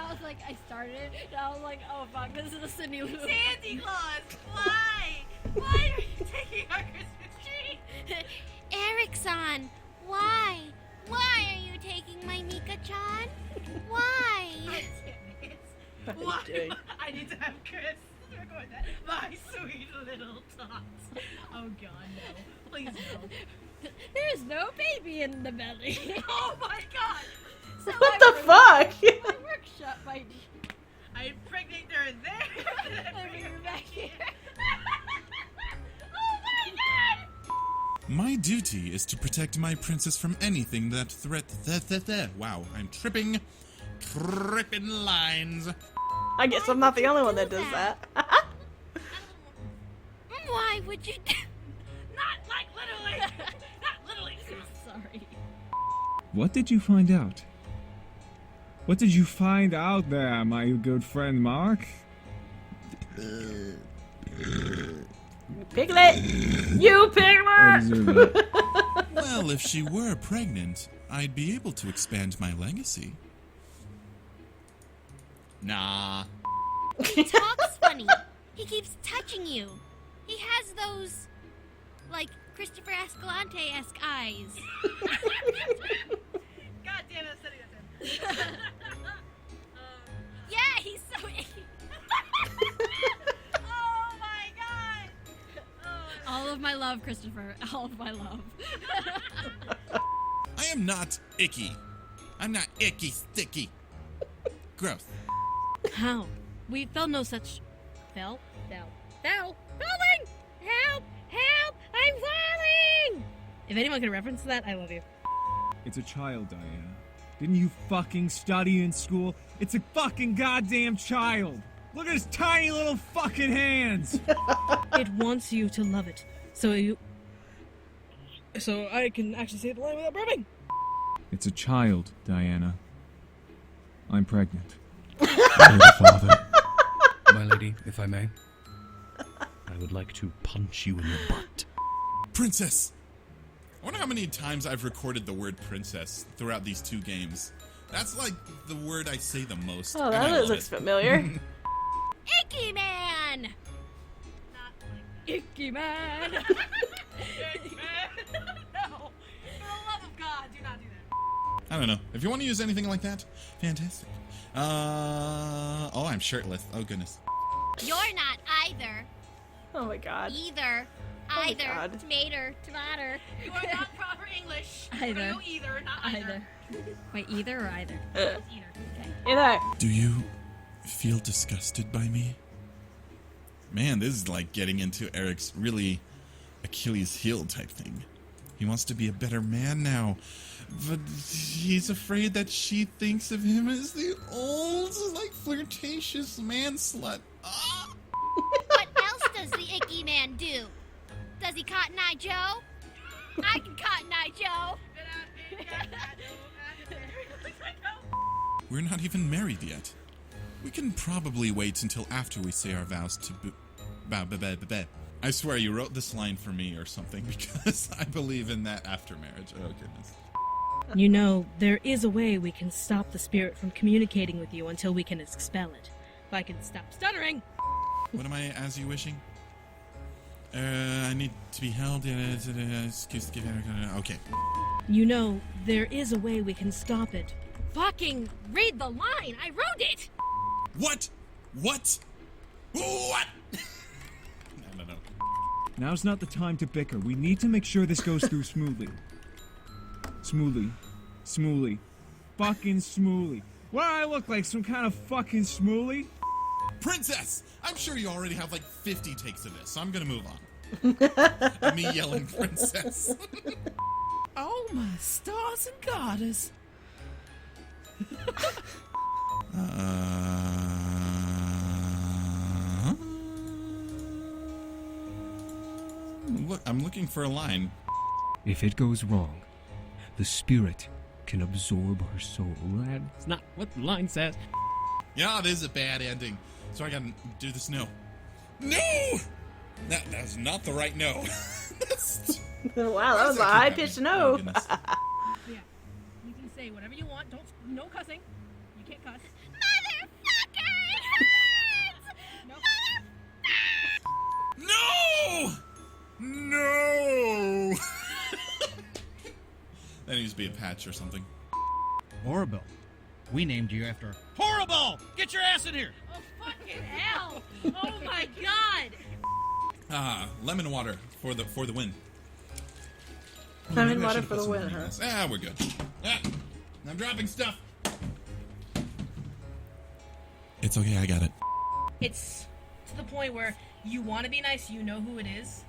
was like, I started, and I was like, oh fuck, this is a Cindy Lou. Santa Claus, why? Why are you taking our Christmas tree? Erik's-san, why? Why are you taking my Mika-chan? Why? Why? I need to have Chris record that. My sweet little tots. Oh god, no. Please no. There's no baby in the belly. Oh my god! So what the fuck? My workshop, I impregnate her there. I bring her back here. Oh my god! My duty is to protect my princess from anything that Wow, I'm tripping lines. I guess I'm not the only one that does that. Why would you do... Not like literally. Not literally. Sorry. What did you find out? What did you find out there, my good friend Mark? Piglet! You Piglet! Well, if she were pregnant, I'd be able to expand my legacy. Nah. He talks funny. He keeps touching you. He has those, like, Christopher Escalante-esque eyes. God damn it, setting it. Yeah, he's so icky. Oh my god! Oh, All of my love, Christopher. All of my love. I am not icky. I'm not icky sticky. Growth. How? We felt no such... Fell? Falling! Help! Help! I'm falling! If anyone can reference that, I love you. It's a child, Diana. Didn't you fucking study in school? It's a fucking goddamn child! Look at his tiny little fucking hands! It wants you to love it. So I can actually say the line without burping. It's a child, Diana. I'm pregnant. Father. My lady, if I may, I would like to punch you in the butt. Princess! I wonder how many times I've recorded the word princess throughout these 2 games. That's like the word I say the most. Oh, that looks familiar. Icky Man! Icky Man! No. For the love of God, do not do that. I don't know. If you want to use anything like that, fantastic. Oh, I'm shirtless. Oh, goodness. You're not either. Oh my god. Either. Oh my Either. God. Tomato. You are not proper English. Either. No, either, not either. Wait, either or either? Either. Okay. Either. Do you feel disgusted by me? Man, this is like getting into Eric's really Achilles heel type thing. He wants to be a better man now, but he's afraid that she thinks of him as the old, like, flirtatious man slut. Ah! What else does the Icky Man do? Does he Cotton Eye Joe? I can Cotton Eye Joe. We're not even married yet. We can probably wait until after we say our vows to I swear you wrote this line for me or something because I believe in that after marriage. Oh, goodness. You know, there is a way we can stop the spirit from communicating with you until we can expel it. If I can stop stuttering. What am I, as you wishing? I need to be held in excuse to give okay. You know, there is a way we can stop it. Fucking read the line. I wrote it. What? What? What? No. Now's not the time to bicker. We need to make sure this goes through smoothly. Smoothly. Fucking smoothly. What do I look like, some kind of fucking smoothly? Princess! I'm sure you already have like 50 takes of this, so I'm gonna move on. Me yelling princess. Oh my stars and garters. Look, I'm looking for a line. If it goes wrong, the spirit can absorb her soul. That's not what the line says. Yeah, it is a bad ending. So I gotta do this no. No! That's not the right no. Wow, that was a high-pitched no. Yeah. You can say whatever you want. No cussing. You can't cuss. Motherfucker! It hurts! No! No! That needs to be a patch or something. Horrible. We named you after Horrible! Get your ass in here! Oh, fucking hell! Oh my god! Lemon water for the win. Lemon water for the win, huh? Ah, we're good. Ah, I'm dropping stuff. It's okay, I got it. It's to the point where you want to be nice, you know who it is,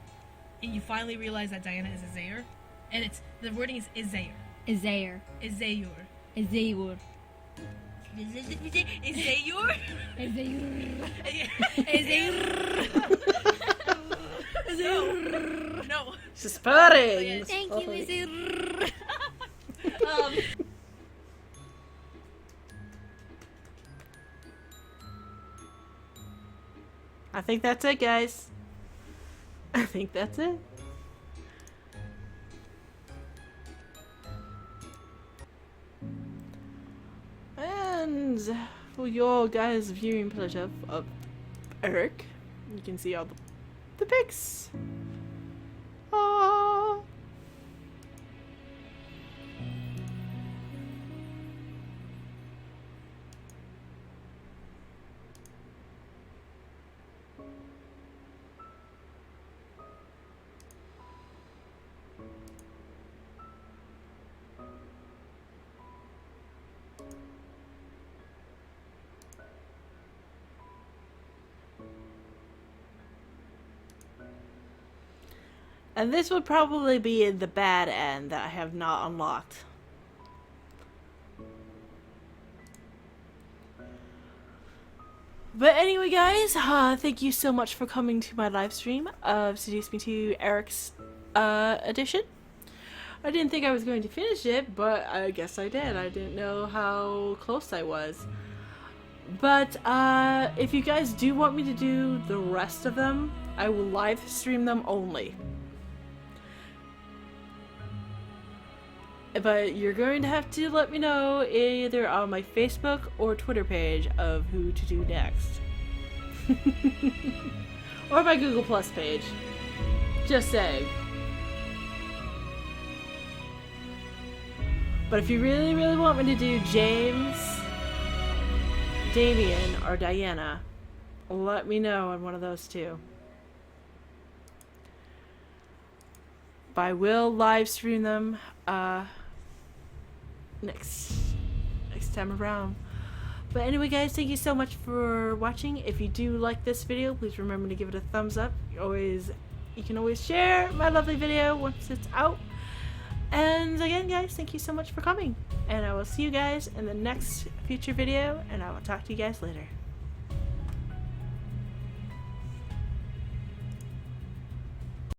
and you finally realize that Diana is a Zayer, and the wording is Izayer. Izayer. Izayer. Izayer. Izayer? Izayer. No. Spelling. Thank you, Izayer. I think that's it, guys. I think that's it. And for your guys' viewing pleasure of Erik, you can see all the pics. Ah. And this would probably be in the bad end that I have not unlocked. But anyway, guys, thank you so much for coming to my live stream of Seduce Me to Eric's edition. I didn't think I was going to finish it, but I guess I did. I didn't know how close I was. But if you guys do want me to do the rest of them, I will live stream them only. But you're going to have to let me know either on my Facebook or Twitter page of who to do next. Or my Google Plus page. Just saying. But if you really, really want me to do James, Damien, or Diana, let me know on one of those two. But I will live stream them next time around. But anyway, guys, thank you so much for watching. If you do like this video, please remember to give it a thumbs up. You can always share my lovely video once it's out. And again, guys, thank you so much for coming. And I will see you guys in the next future video, and I will talk to you guys later.